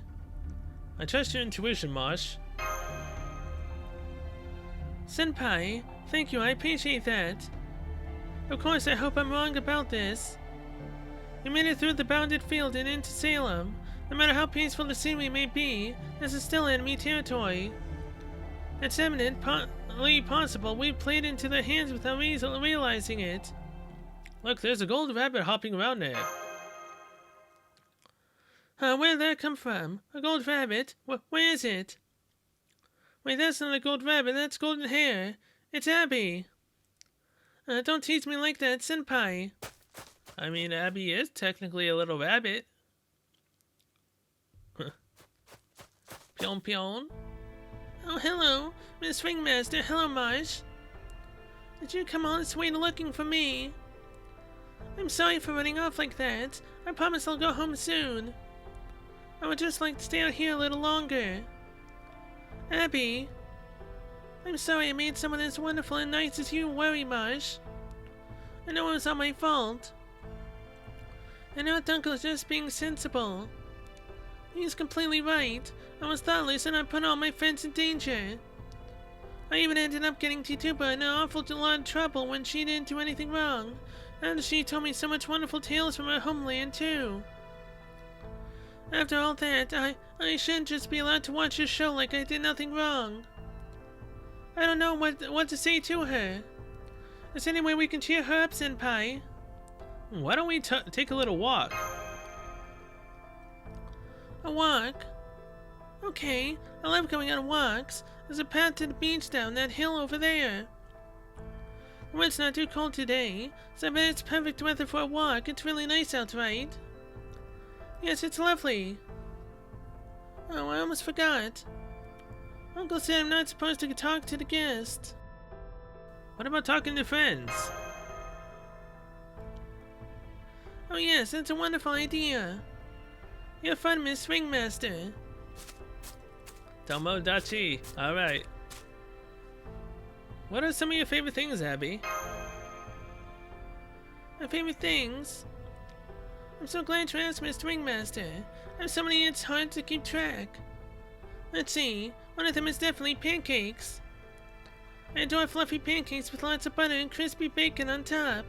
I trust your intuition, Mosh.
Senpai, thank you, I appreciate that. Of course, I hope I'm wrong about this. We made it through the bounded field and into Salem. No matter how peaceful the scenery may be, this is still enemy territory. It's eminently possible we played into their hands without realizing it.
Look, there's a gold rabbit hopping around there.
Where did that come from? A gold rabbit? Where is it? Wait, that's not a gold rabbit, that's golden hair. It's Abby. Don't tease me like that, Senpai.
I mean, Abby is technically a little rabbit.
Pion Pion. Oh, hello, Miss Ringmaster. Hello, Marsh. Did you come all this way looking for me? I'm sorry for running off like that. I promise I'll go home soon. I would just like to stay out here a little longer. Abby, I'm sorry I made someone as wonderful and nice as you worry, Marsh. I know it was all my fault. I know Dunkel's just being sensible. He's completely right. I was thoughtless and I put all my friends in danger. I even ended up getting Tituba in an awful lot of trouble when she didn't do anything wrong. And she told me so much wonderful tales from her homeland, too. After all that, I shouldn't just be allowed to watch her show like I did nothing wrong. I don't know what to say to her. Is there any way we can cheer her up, Senpai?
Why don't we take a little walk?
A walk? Okay, I love going on walks. There's a path to the beach down that hill over there. The weather's not too cold today, so I bet it's perfect weather for a walk. It's really nice out, right? Yes, it's lovely. Oh, I almost forgot. Uncle said I'm not supposed to talk to the guests.
What about talking to friends?
Oh yes, that's a wonderful idea. You're fun, Miss Ringmaster.
Tomodachi. Alright. What are some of your favorite things, Abby?
My favorite things? I'm so glad you asked, Mr. Ringmaster. I have so many it's hard to keep track. Let's see, one of them is definitely pancakes. I adore fluffy pancakes with lots of butter and crispy bacon on top.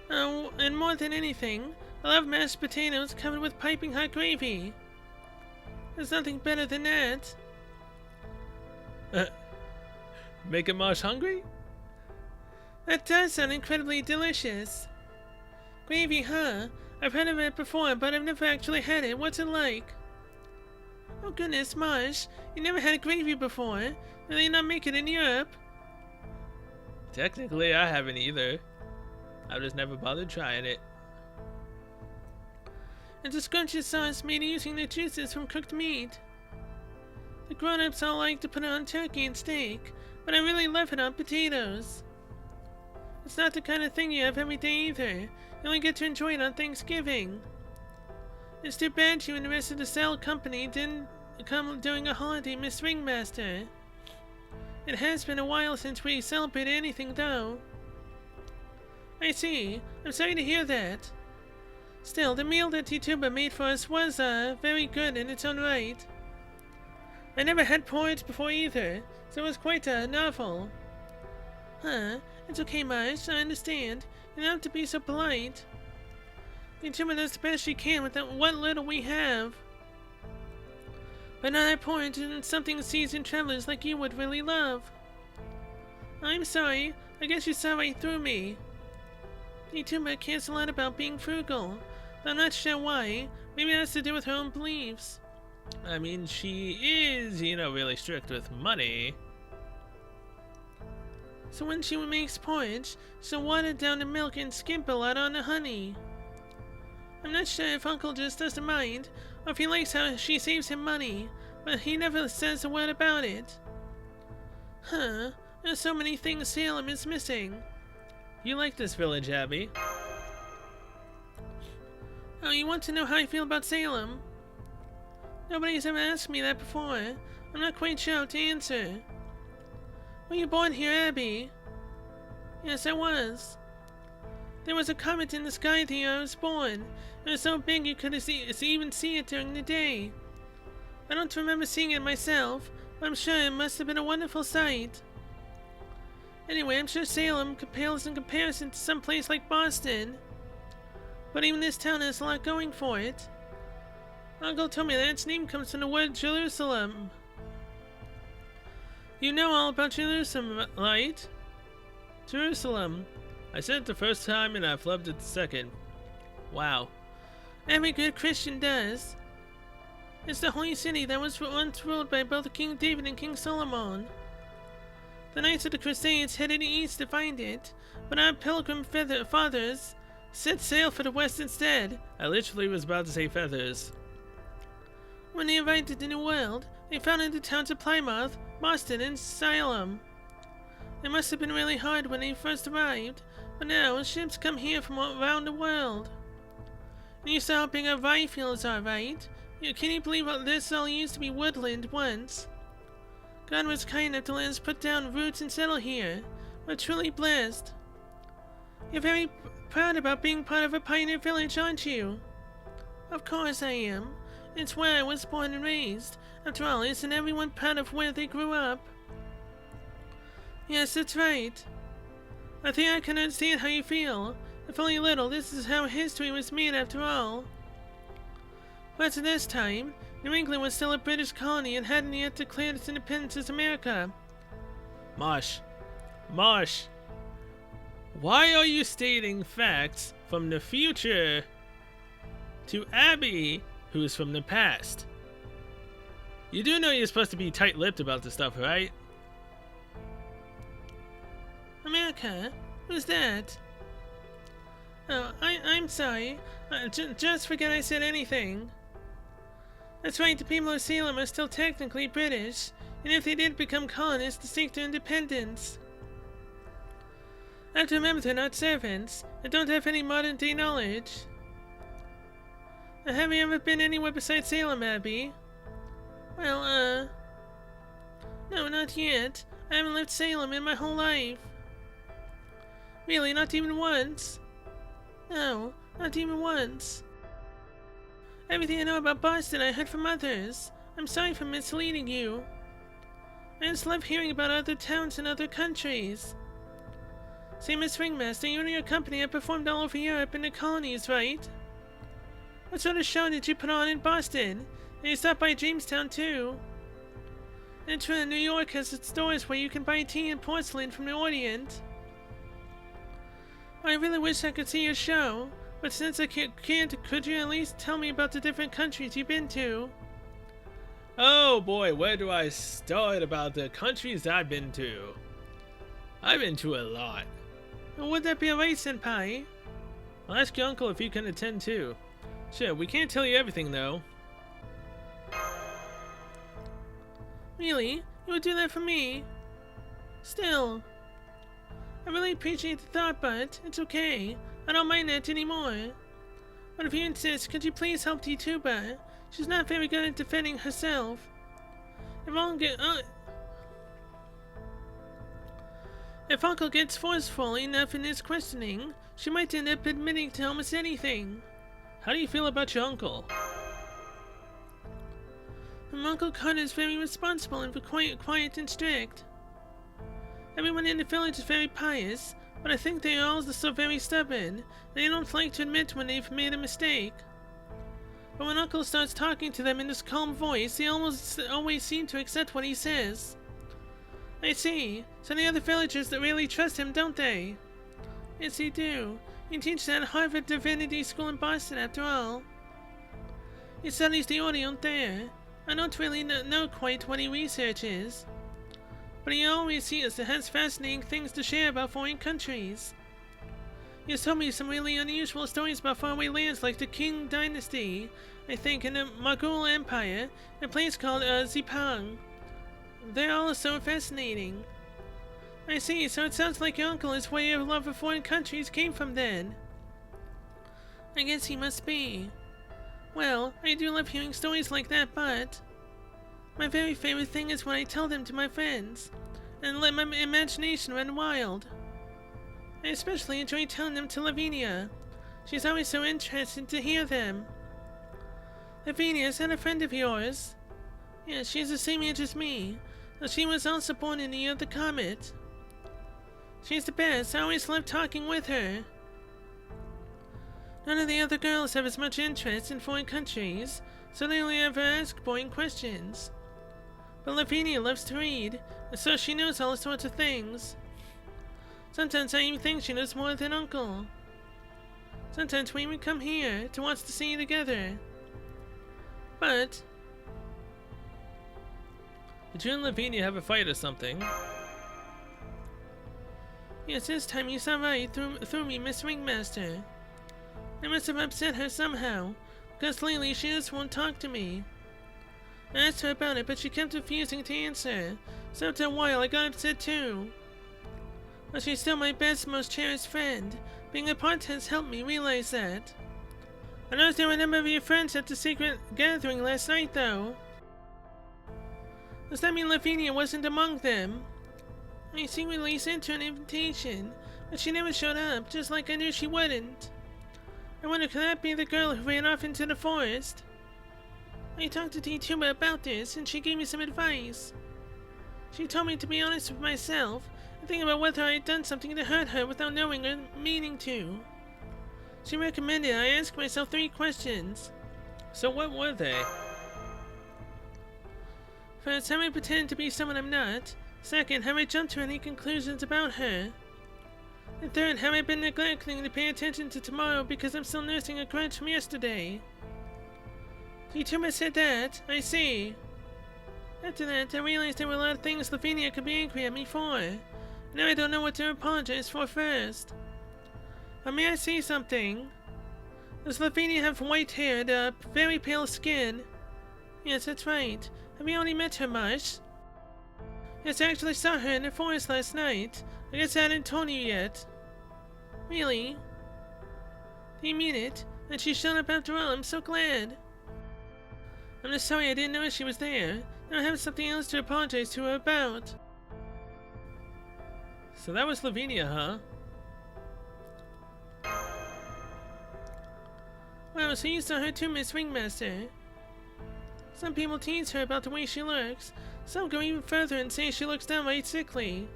Oh, and more than anything, I love mashed potatoes covered with piping hot gravy. There's nothing better than that.
Making Marsh hungry?
That does sound incredibly delicious. Gravy, huh? I've heard of it before, but I've never actually had it. What's it like? Oh goodness, Marsh, you never had gravy before? Do they not make it in Europe?
Technically, I haven't either. I've just never bothered trying it.
It's a scrumptious sauce made using the juices from cooked meat. The grown-ups all like to put it on turkey and steak, but I really love it on potatoes. It's not the kind of thing you have every day either. You only get to enjoy it on Thanksgiving. It's too bad you and the rest of the Cell Company didn't come during a holiday, Miss Ringmaster. It has been a while since we celebrated anything, though. I see. I'm sorry to hear that. Still, the meal that Tituba made for us was, very good in its own right. I never had porridge before either, so it was quite, novel. Huh? It's okay, Marsh, I understand. You don't have to be so polite. Tituba does the best she can with what little we have. But not that porridge and something seasoned travelers like you would really love. I'm sorry. I guess you saw right through me. Tituba cares a lot about being frugal, but I'm not sure why. Maybe it has to do with her own beliefs.
I mean, she is, really strict with money.
So when she makes porridge, she'll water down the milk and skimp a lot on the honey. I'm not sure if Uncle just doesn't mind, or if he likes how she saves him money, but he never says a word about it. Huh, there's so many things Salem is missing.
You like this village, Abby?
Oh, you want to know how I feel about Salem? Nobody's ever asked me that before. I'm not quite sure how to answer. Were you born here, Abby? Yes, I was. There was a comet in the sky the year I was born. It was so big you couldn't even see it during the day. I don't remember seeing it myself, but I'm sure it must have been a wonderful sight. Anyway, I'm sure Salem pales in comparison to some place like Boston. But even this town has a lot going for it. Uncle told me that its name comes from the word Jerusalem. You know all about Jerusalem, right?
Jerusalem. I said it the first time and I've loved it the second. Wow.
Every good Christian does. It's the holy city that was once ruled by both King David and King Solomon. The Knights of the Crusades headed east to find it, but our pilgrim fathers set sail for the west instead.
I literally was about to say feathers.
When they arrived at the New World, they founded the towns of Plymouth, Boston, and Salem. It must have been really hard when they first arrived, but now ships come here from around the world. And you saw how big our rye fields are, right? Can you believe how this all used to be woodland once? God was kind enough to let us put down roots and settle here. We're truly blessed. You're very proud about being part of a pioneer village, aren't you? Of course I am. It's where I was born and raised. After all, isn't everyone proud of where they grew up? Yes, that's right. I think I can understand how you feel. If only a little, this is how history was made after all. But at this time, New England was still a British colony and hadn't yet declared its independence as America.
Marsh. Marsh! Why are you stating facts from the future to Abby, who's from the past? You do know you're supposed to be tight-lipped about this stuff, right?
America? Who's that? Oh, I'm sorry. Just forget I said anything. That's right, the people of Salem are still technically British, and if they did become colonists to seek their independence. I have to remember they're not servants, and don't have any modern-day knowledge. Have you ever been anywhere besides Salem, Abby? Well, no, not yet. I haven't left Salem in my whole life. Really, not even once? No, not even once. Everything I know about Boston I heard from others. I'm sorry for misleading you. I just love hearing about other towns and other countries. See, Miss Ringmaster, you and your company have performed all over Europe and the colonies, right? What sort of show did you put on in Boston? And you stopped by Jamestown, too. And true, New York has its stores where you can buy tea and porcelain from the Orient. I really wish I could see your show, but since I can't, could you at least tell me about the different countries you've been to?
Oh boy, where do I start about the countries I've been to? I've been to a lot.
Would that be alright, Senpai?
I'll ask your uncle if he can attend too. Sure, we can't tell you everything though.
Really? You would do that for me? Still. I really appreciate the thought, but it's okay. I don't mind that anymore. But if you insist, could you please help Tituba? She's not very good at defending herself. If Uncle gets forceful enough in his questioning, she might end up admitting to almost anything.
How do you feel about your uncle?
Uncle Carter is very responsible and quiet and strict. Everyone in the village is very pious, but I think they are also very stubborn, and they don't like to admit when they've made a mistake. But when Uncle starts talking to them in this calm voice, they almost always seem to accept what he says. I see. So the other villagers that really trust him, don't they? Yes, they do. He teaches at Harvard Divinity School in Boston, after all. He studies the Orient there. I don't really know quite what he researches. But he always has fascinating things to share about foreign countries. He has told me some really unusual stories about faraway lands like the Qing Dynasty, I think, in the Mughal Empire, and a place called Zipang. They're all so fascinating. I see, so it sounds like your uncle, his way of love of foreign countries came from then. I guess he must be. Well, I do love hearing stories like that, but my very favorite thing is when I tell them to my friends, and let my imagination run wild. I especially enjoy telling them to Lavinia. She's always so interested to hear them. Lavinia, is that a friend of yours? Yes, she's the same age as me, though she was also born in the year of the comet. She's the best. I always love talking with her. None of the other girls have as much interest in foreign countries, so they only ever ask boring questions. But Lavinia loves to read, and so she knows all sorts of things. Sometimes I even think she knows more than Uncle. Sometimes we even come here to watch the scene together. But
did you and Lavinia have a fight or something?
Yes, this time you saw right through me, Miss Ringmaster. I must have upset her somehow, because lately she just won't talk to me. I asked her about it, but she kept refusing to answer, so after a while I got upset too. But she's still my best, most cherished friend. Being apart has helped me realize that. I noticed there were a number of your friends at the secret gathering last night, though. Does that mean Lavinia wasn't among them? I secretly sent her an invitation, but she never showed up, just like I knew she wouldn't. I wonder, could that be the girl who ran off into the forest? I talked to Tituba about this, and she gave me some advice. She told me to be honest with myself, and think about whether I had done something to hurt her without knowing or meaning to. She recommended I ask myself 3 questions.
So what were they?
First, have I pretended to be someone I'm not? Second, have I jumped to any conclusions about her? And third, have I been neglecting to pay attention to tomorrow because I'm still nursing a grudge from yesterday? You two must said that. I see. After that, I realized there were a lot of things Lavinia could be angry at me for. Now I don't know what to apologize for first. But may I say something? Does Lavinia have white hair and very pale skin? Yes, that's right. Have you already met her much? Yes, I actually saw her in the forest last night. I guess I hadn't told you yet. Really? Do you mean it? That she showed up after all, I'm so glad. I'm just sorry I didn't know she was there. Now I have something else to apologize to her about.
So that was Lavinia, huh?
Wow, so you saw her too, Miss Ringmaster. Some people tease her about the way she looks. Some go even further and say she looks downright sickly.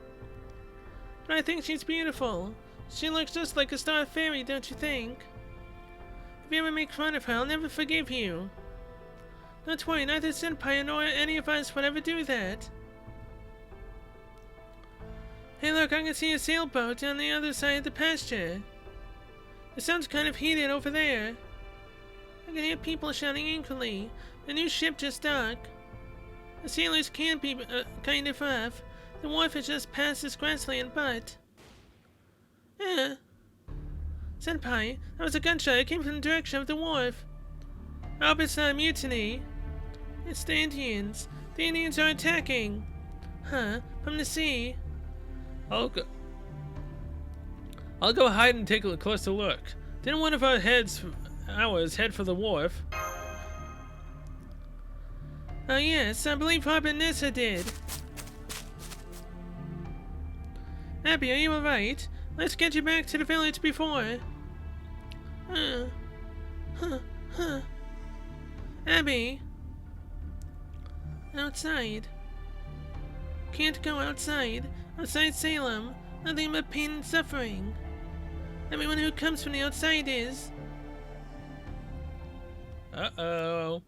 But I think she's beautiful. She looks just like a star fairy, don't you think? If you ever make fun of her, I'll never forgive you. Don't worry, neither Senpai nor any of us would ever do that. Hey look, I can see a sailboat on the other side of the pasture. The sun's kind of heated over there. I can hear people shouting angrily. The new ship just docked. The sailors can be kind of rough. The wharf is just past this grassland, but... Senpai, that was a gunshot. It came from the direction of the wharf. I hope it's not a mutiny. It's the Indians. The Indians are attacking. Huh? From the sea.
I'll go hide and take a closer look. Didn't one of ours head for the wharf?
Oh yes, I believe Robert Nessa did. Abby, are you alright? Let's get you back to the village before. Abby. Outside. Can't go outside. Outside Salem. Nothing but pain and suffering. Everyone who comes from the outside is.
Uh-oh.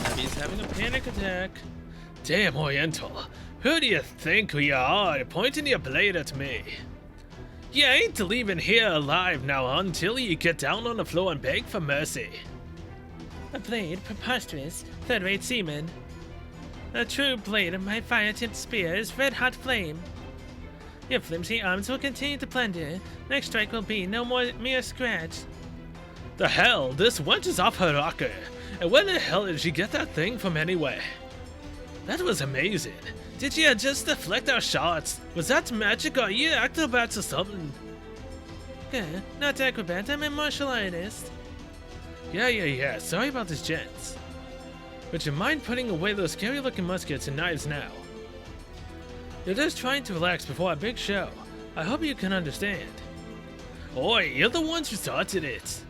Abby's having a panic attack. Damn, Oriental. Who do you think we are, pointing your blade at me? You ain't leaving here alive now until you get down on the floor and beg for mercy.
A blade? Preposterous. Third-rate seaman. The true blade of my fire-tipped spear is red-hot flame. Your flimsy arms will continue to plunder. Next strike will be no more mere scratch.
The hell? This wench is off her rocker. And where the hell did she get that thing from anyway? That was amazing. Did you just deflect our shots? Was that magic or are you acrobats or something?
Not acrobat, I'm a martial artist.
Yeah. Sorry about this, gents. Would you mind putting away those scary-looking muskets and knives now? You're just trying to relax before our big show. I hope you can understand. Oi, you're the ones who started it.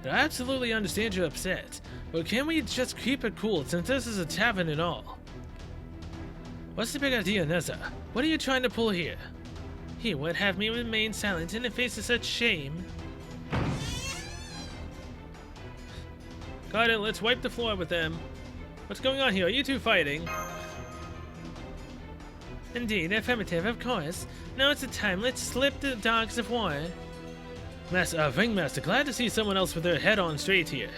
I absolutely understand you're upset, but can we just keep it cool since this is a tavern and all? What's the big idea, Neza? What are you trying to pull here?
He would have me remain silent in the face of such shame.
Got it, let's wipe the floor with them. What's going on here? Are you two fighting?
Indeed, affirmative, of course. Now it's the time, let's slip the dogs of war.
Ringmaster, glad to see someone else with their head on straight here.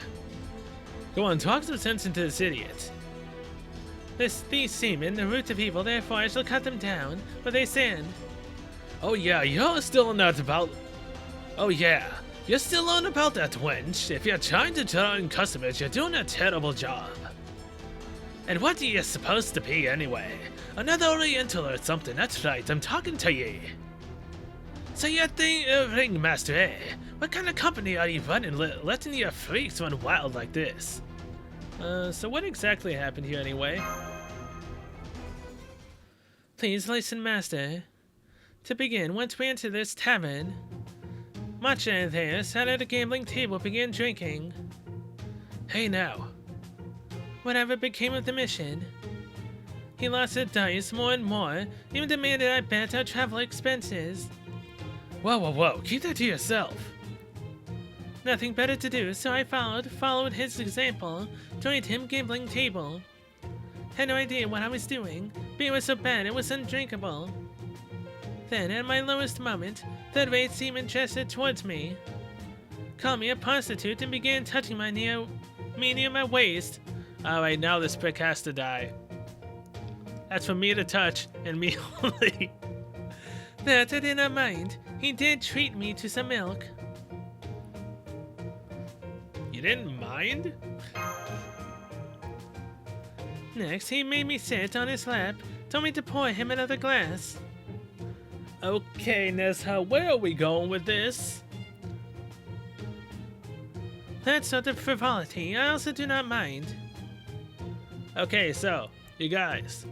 Go on, talk some sense into this idiot.
These seamen, the root of evil, therefore I shall cut them down, for they sin.
Oh yeah, you're still on that about... Oh yeah, you're still on about that wench. If you're trying to turn on customers, you're doing a terrible job. And what are you supposed to be anyway? Another Oriental or something, that's right, I'm talking to ye. So you're the ringmaster, eh? What kind of company are you running, letting your freaks run wild like this?
So what exactly happened here anyway? Please listen, master. To begin, once we entered this tavern, Matcha and there sat at a gambling table began drinking.
Hey now.
Whatever became of the mission? He lost the dice more and more, even demanded I bet our travel expenses.
Whoa, keep that to yourself.
Nothing better to do, so I followed his example, joined him gambling table. Had no idea what I was doing. Beer was so bad it was undrinkable. Then, at my lowest moment, third-rate seaman gestured towards me, called me a prostitute, and began touching me near my waist.
Alright, now this prick has to die. That's for me to touch, and me only.
That I did not mind. He did treat me to some milk.
You didn't mind?
Next, he made me sit on his lap, told me to pour him another glass.
Okay, Nessa, where are we going with this?
That sort of frivolity I also do not mind.
Okay, so, you guys,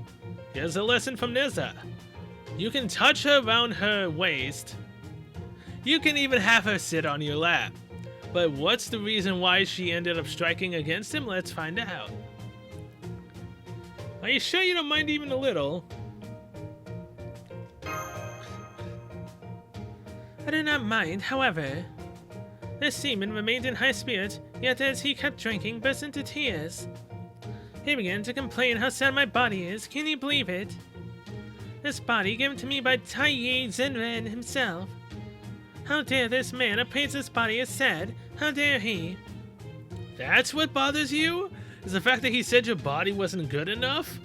here's a lesson from Nizza. You can touch her around her waist. You can even have her sit on your lap. But what's the reason why she ended up striking against him? Let's find out. Are you sure you don't mind even a little?
I do not mind, however. The seaman remained in high spirits, yet as he kept drinking, burst into tears. He began to complain how sad my body is. Can you believe it? This body given to me by Taiyi Zenren himself. How dare this man appraise this body as sad? How dare he?
That's what bothers you? Is the fact that he said your body wasn't good enough?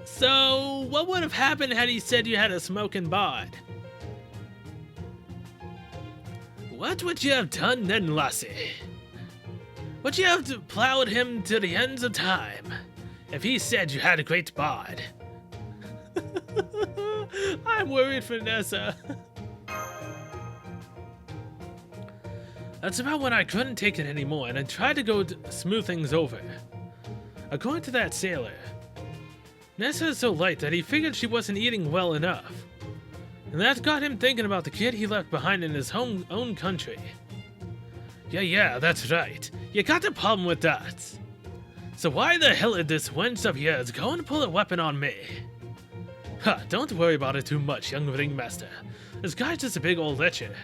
So, what would have happened had he said you had a smoking bod? What would you have done then, Lassie? Would you have plowed him to the ends of time if he said you had a great bod? I'm worried for Nessa. That's about when I couldn't take it anymore and I tried to go smooth things over. According to that sailor, Nessa is so light that he figured she wasn't eating well enough. And that got him thinking about the kid he left behind in his own country. Yeah, that's right. You got a problem with that. So why the hell did this wench of yours go and pull a weapon on me? Huh, don't worry about it too much, young ringmaster. This guy's just a big old lecher.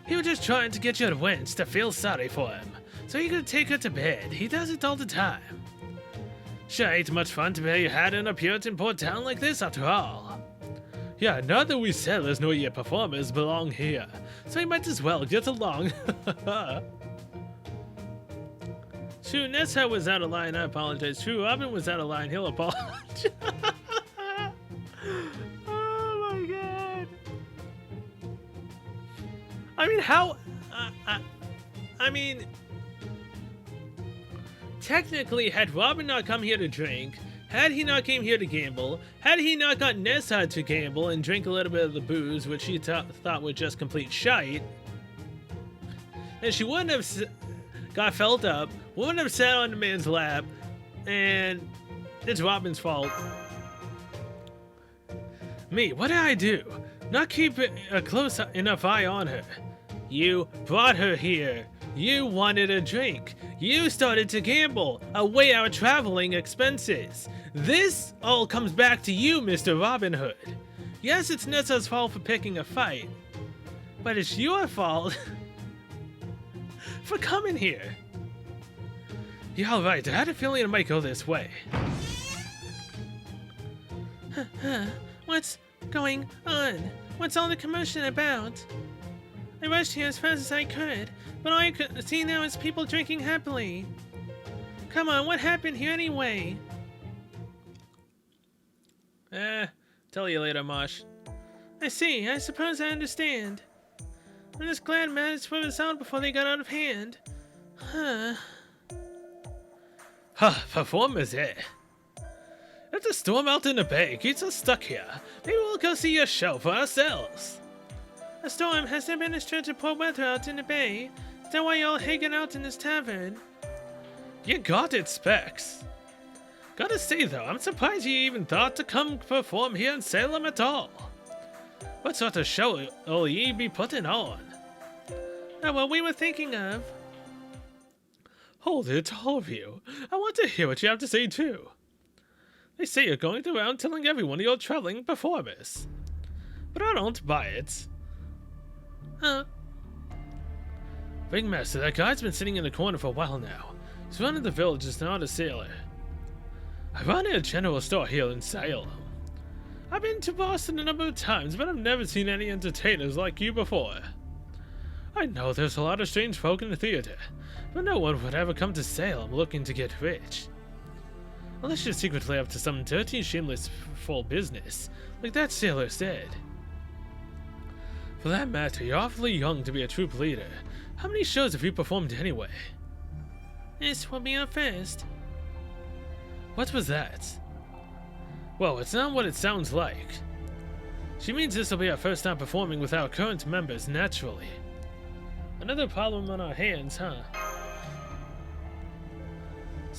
He was just trying to get your wench to feel sorry for him, so he could take her to bed. He does it all the time. Sure ain't much fun to wear your hat in a Puritan port town like this after all. Yeah, not that we sailors nor your performers belong here, so we might as well get along. True, Nessa was out of line, I apologize. True, Robin was out of line, he'll apologize. Oh my god. I mean, how... I mean... Technically, had Robin not come here to drink, had he not came here to gamble, had he not got Nessa to gamble and drink a little bit of the booze, which he thought was just complete shite, then she wouldn't have got felt up, wouldn't have sat on the man's lap, and it's Robin's fault. Me, what did I do? Not keep a close enough eye on her. You brought her here. You wanted a drink. You started to gamble, away our traveling expenses. This all comes back to you, Mr. Robin Hood. Yes, it's Nessa's fault for picking a fight, but it's your fault for coming here. Yeah, alright, I had a feeling it might go this way.
What's going on? What's all the commotion about? I rushed here as fast as I could, but all I could see now is people drinking happily. Come on, what happened here anyway?
Tell you later, Mosh.
I see, I suppose I understand. I'm just glad matters were resolved before they got out of hand. Huh,
performers, eh? It's a storm out in the bay, keeps us stuck here. Maybe we'll go see your show for ourselves.
a storm has there been a stretch of poor weather out in the bay? Is that why y'all hanging out in this tavern?
You got it, Specs. Gotta say though, I'm surprised you even thought to come perform here in Salem at all. What sort of show will ye be putting on?
Oh, what we were thinking of.
Hold it, all of you. I want to hear what you have to say too. They say you're going around telling everyone you're traveling performers. But I don't buy it.
Huh?
Ringmaster, that guy's been sitting in the corner for a while now. to run the village is not a sailor. I run a general store here in Salem. I've been to Boston a number of times, but I've never seen any entertainers like you before. I know there's a lot of strange folk in the theater, but no one would ever come to Salem looking to get rich. Unless you're secretly up to some dirty, shameless, full business, like that sailor said. For that matter, you're awfully young to be a troop leader. How many shows have you performed anyway?
This will be our first.
What was that? Well, it's not what it sounds like. She means this will be our first time performing with our current members, naturally. Another problem on our hands, huh?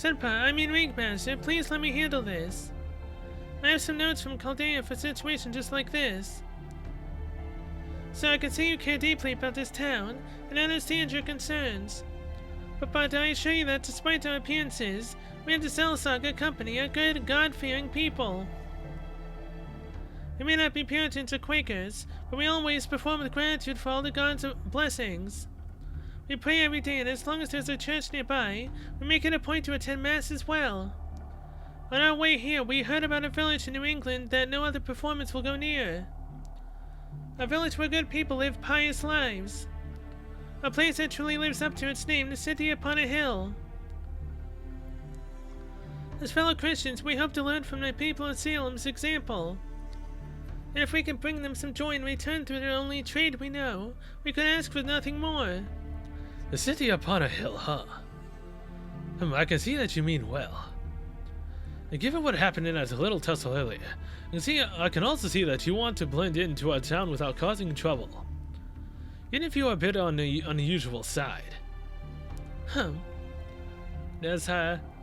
Ringmaster, please let me handle this. I have some notes from Chaldea for a situation just like this. So I can see you care deeply about this town, and I understand your concerns. But I assure you that despite our appearances, we at the Cellsaga Company are good, God-fearing people. We may not be Puritans or Quakers, but we always perform with gratitude for all the God's blessings. We pray every day, and as long as there's a church nearby, we make it a point to attend Mass as well. On our way here, we heard about a village in New England that no other performance will go near. A village where good people live pious lives. A place that truly lives up to its name, the city upon a hill. As fellow Christians, we hope to learn from the people of Salem's example. And if we can bring them some joy in return through the only trade we know, we could ask for nothing more.
The city upon a hill, huh? I can see that you mean well. And given what happened in that little tussle earlier, I can also see that you want to blend into our town without causing trouble. Even if you are a bit on the unusual side. That's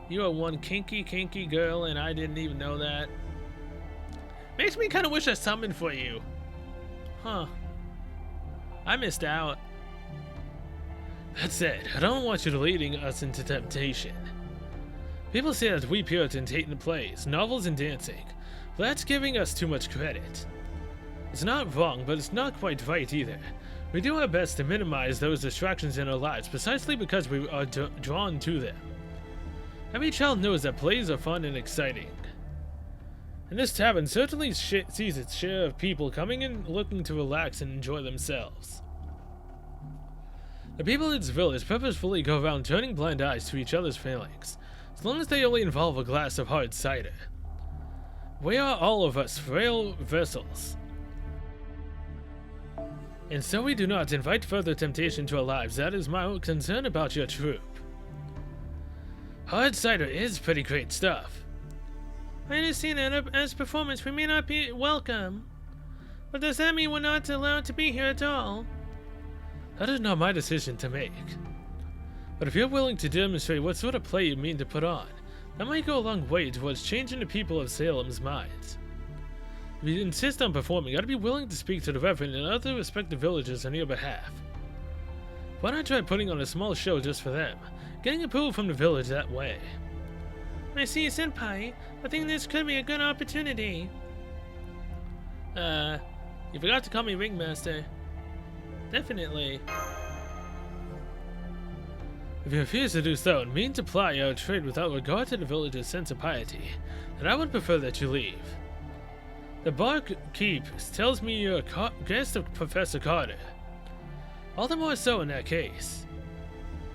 you are one kinky girl and I didn't even know that. Makes me kind of wish I summoned for you. Huh. I missed out. That said, I don't want you leading us into temptation. People say that we Puritans hate the plays, novels, and dancing, but that's giving us too much credit. It's not wrong, but it's not quite right either. We do our best to minimize those distractions in our lives precisely because we are drawn to them. Every child knows that plays are fun and exciting. And this tavern certainly sees its share of people coming in looking to relax and enjoy themselves. The people in this village purposefully go around turning blind eyes to each other's failings, as long as they only involve a glass of hard cider. We are all of us frail vessels, and so we do not invite further temptation to our lives. That is my concern about your troop. Hard cider is pretty great stuff.
I understand that as performance we may not be welcome, but does that mean we're not allowed to be here at all?
That is not my decision to make. But if you're willing to demonstrate what sort of play you mean to put on, that might go a long way towards changing the people of Salem's minds. If you insist on performing, I'd be willing to speak to the Reverend and other respective villagers on your behalf. Why not try putting on a small show just for them, getting approval from the village that way?
I see, Senpai. I think this could be a good opportunity.
You forgot to call me Ringmaster.
Definitely.
If you refuse to do so and mean to ply your trade without regard to the village's sense of piety, then I would prefer that you leave. The barkeep tells me you're a guest of Professor Carter. All the more so in that case.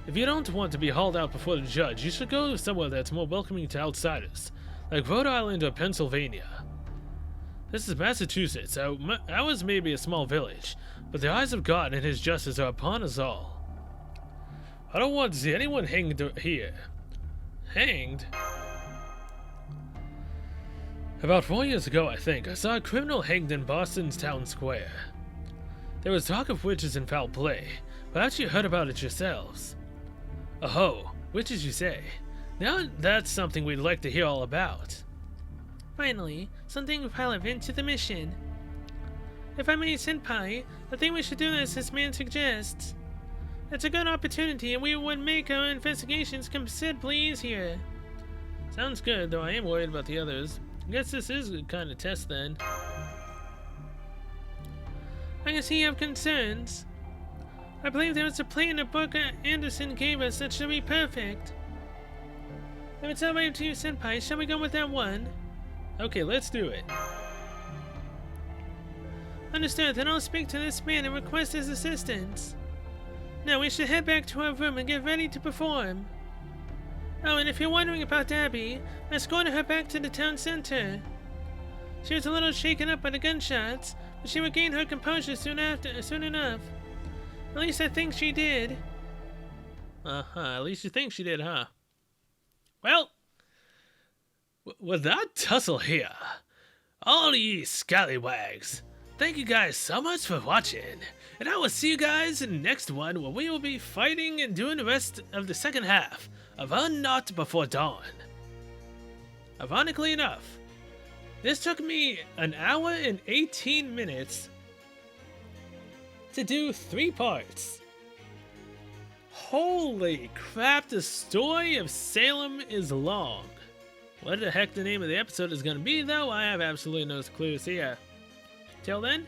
If you don't want to be hauled out before the judge, you should go somewhere that's more welcoming to outsiders, like Rhode Island or Pennsylvania. This is Massachusetts, so ours may be a small village, but the eyes of God and His justice are upon us all. I don't want to see anyone hanged here. Hanged? About 4 years ago, I think, I saw a criminal hanged in Boston's town square. There was talk of witches and foul play, but haven't you heard about it yourselves? Oh, witches you say? Now that's something we'd like to hear all about.
Finally, something relevant to the mission. If I may, Senpai, I think we should do this man suggests. It's a good opportunity and we would make our investigations considerably easier.
Sounds good, though I am worried about the others. I guess this is a kind of test then.
I can see you have concerns. I believe there was a play in the book Anderson gave us that should be perfect. If it's alright to you, Senpai, shall we go with that one?
Okay, let's do it.
Understood, then I'll speak to this man and request his assistance. Now we should head back to our room and get ready to perform. Oh, and if you're wondering about Abby, I escorted her back to the town center. She was a little shaken up by the gunshots, but she regained her composure soon enough. At least I think she did.
At least you think she did, huh? Well, with that tussle here, all ye scallywags, thank you guys so much for watching, and I will see you guys in the next one where we will be fighting and doing the rest of the second half of Unknot Before Dawn. Ironically enough, this took me 1 hour and 18 minutes to do 3 parts. Holy crap, the story of Salem is long. What the heck the name of the episode is going to be, though, I have absolutely no clues here. Till then,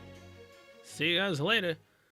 see you guys later.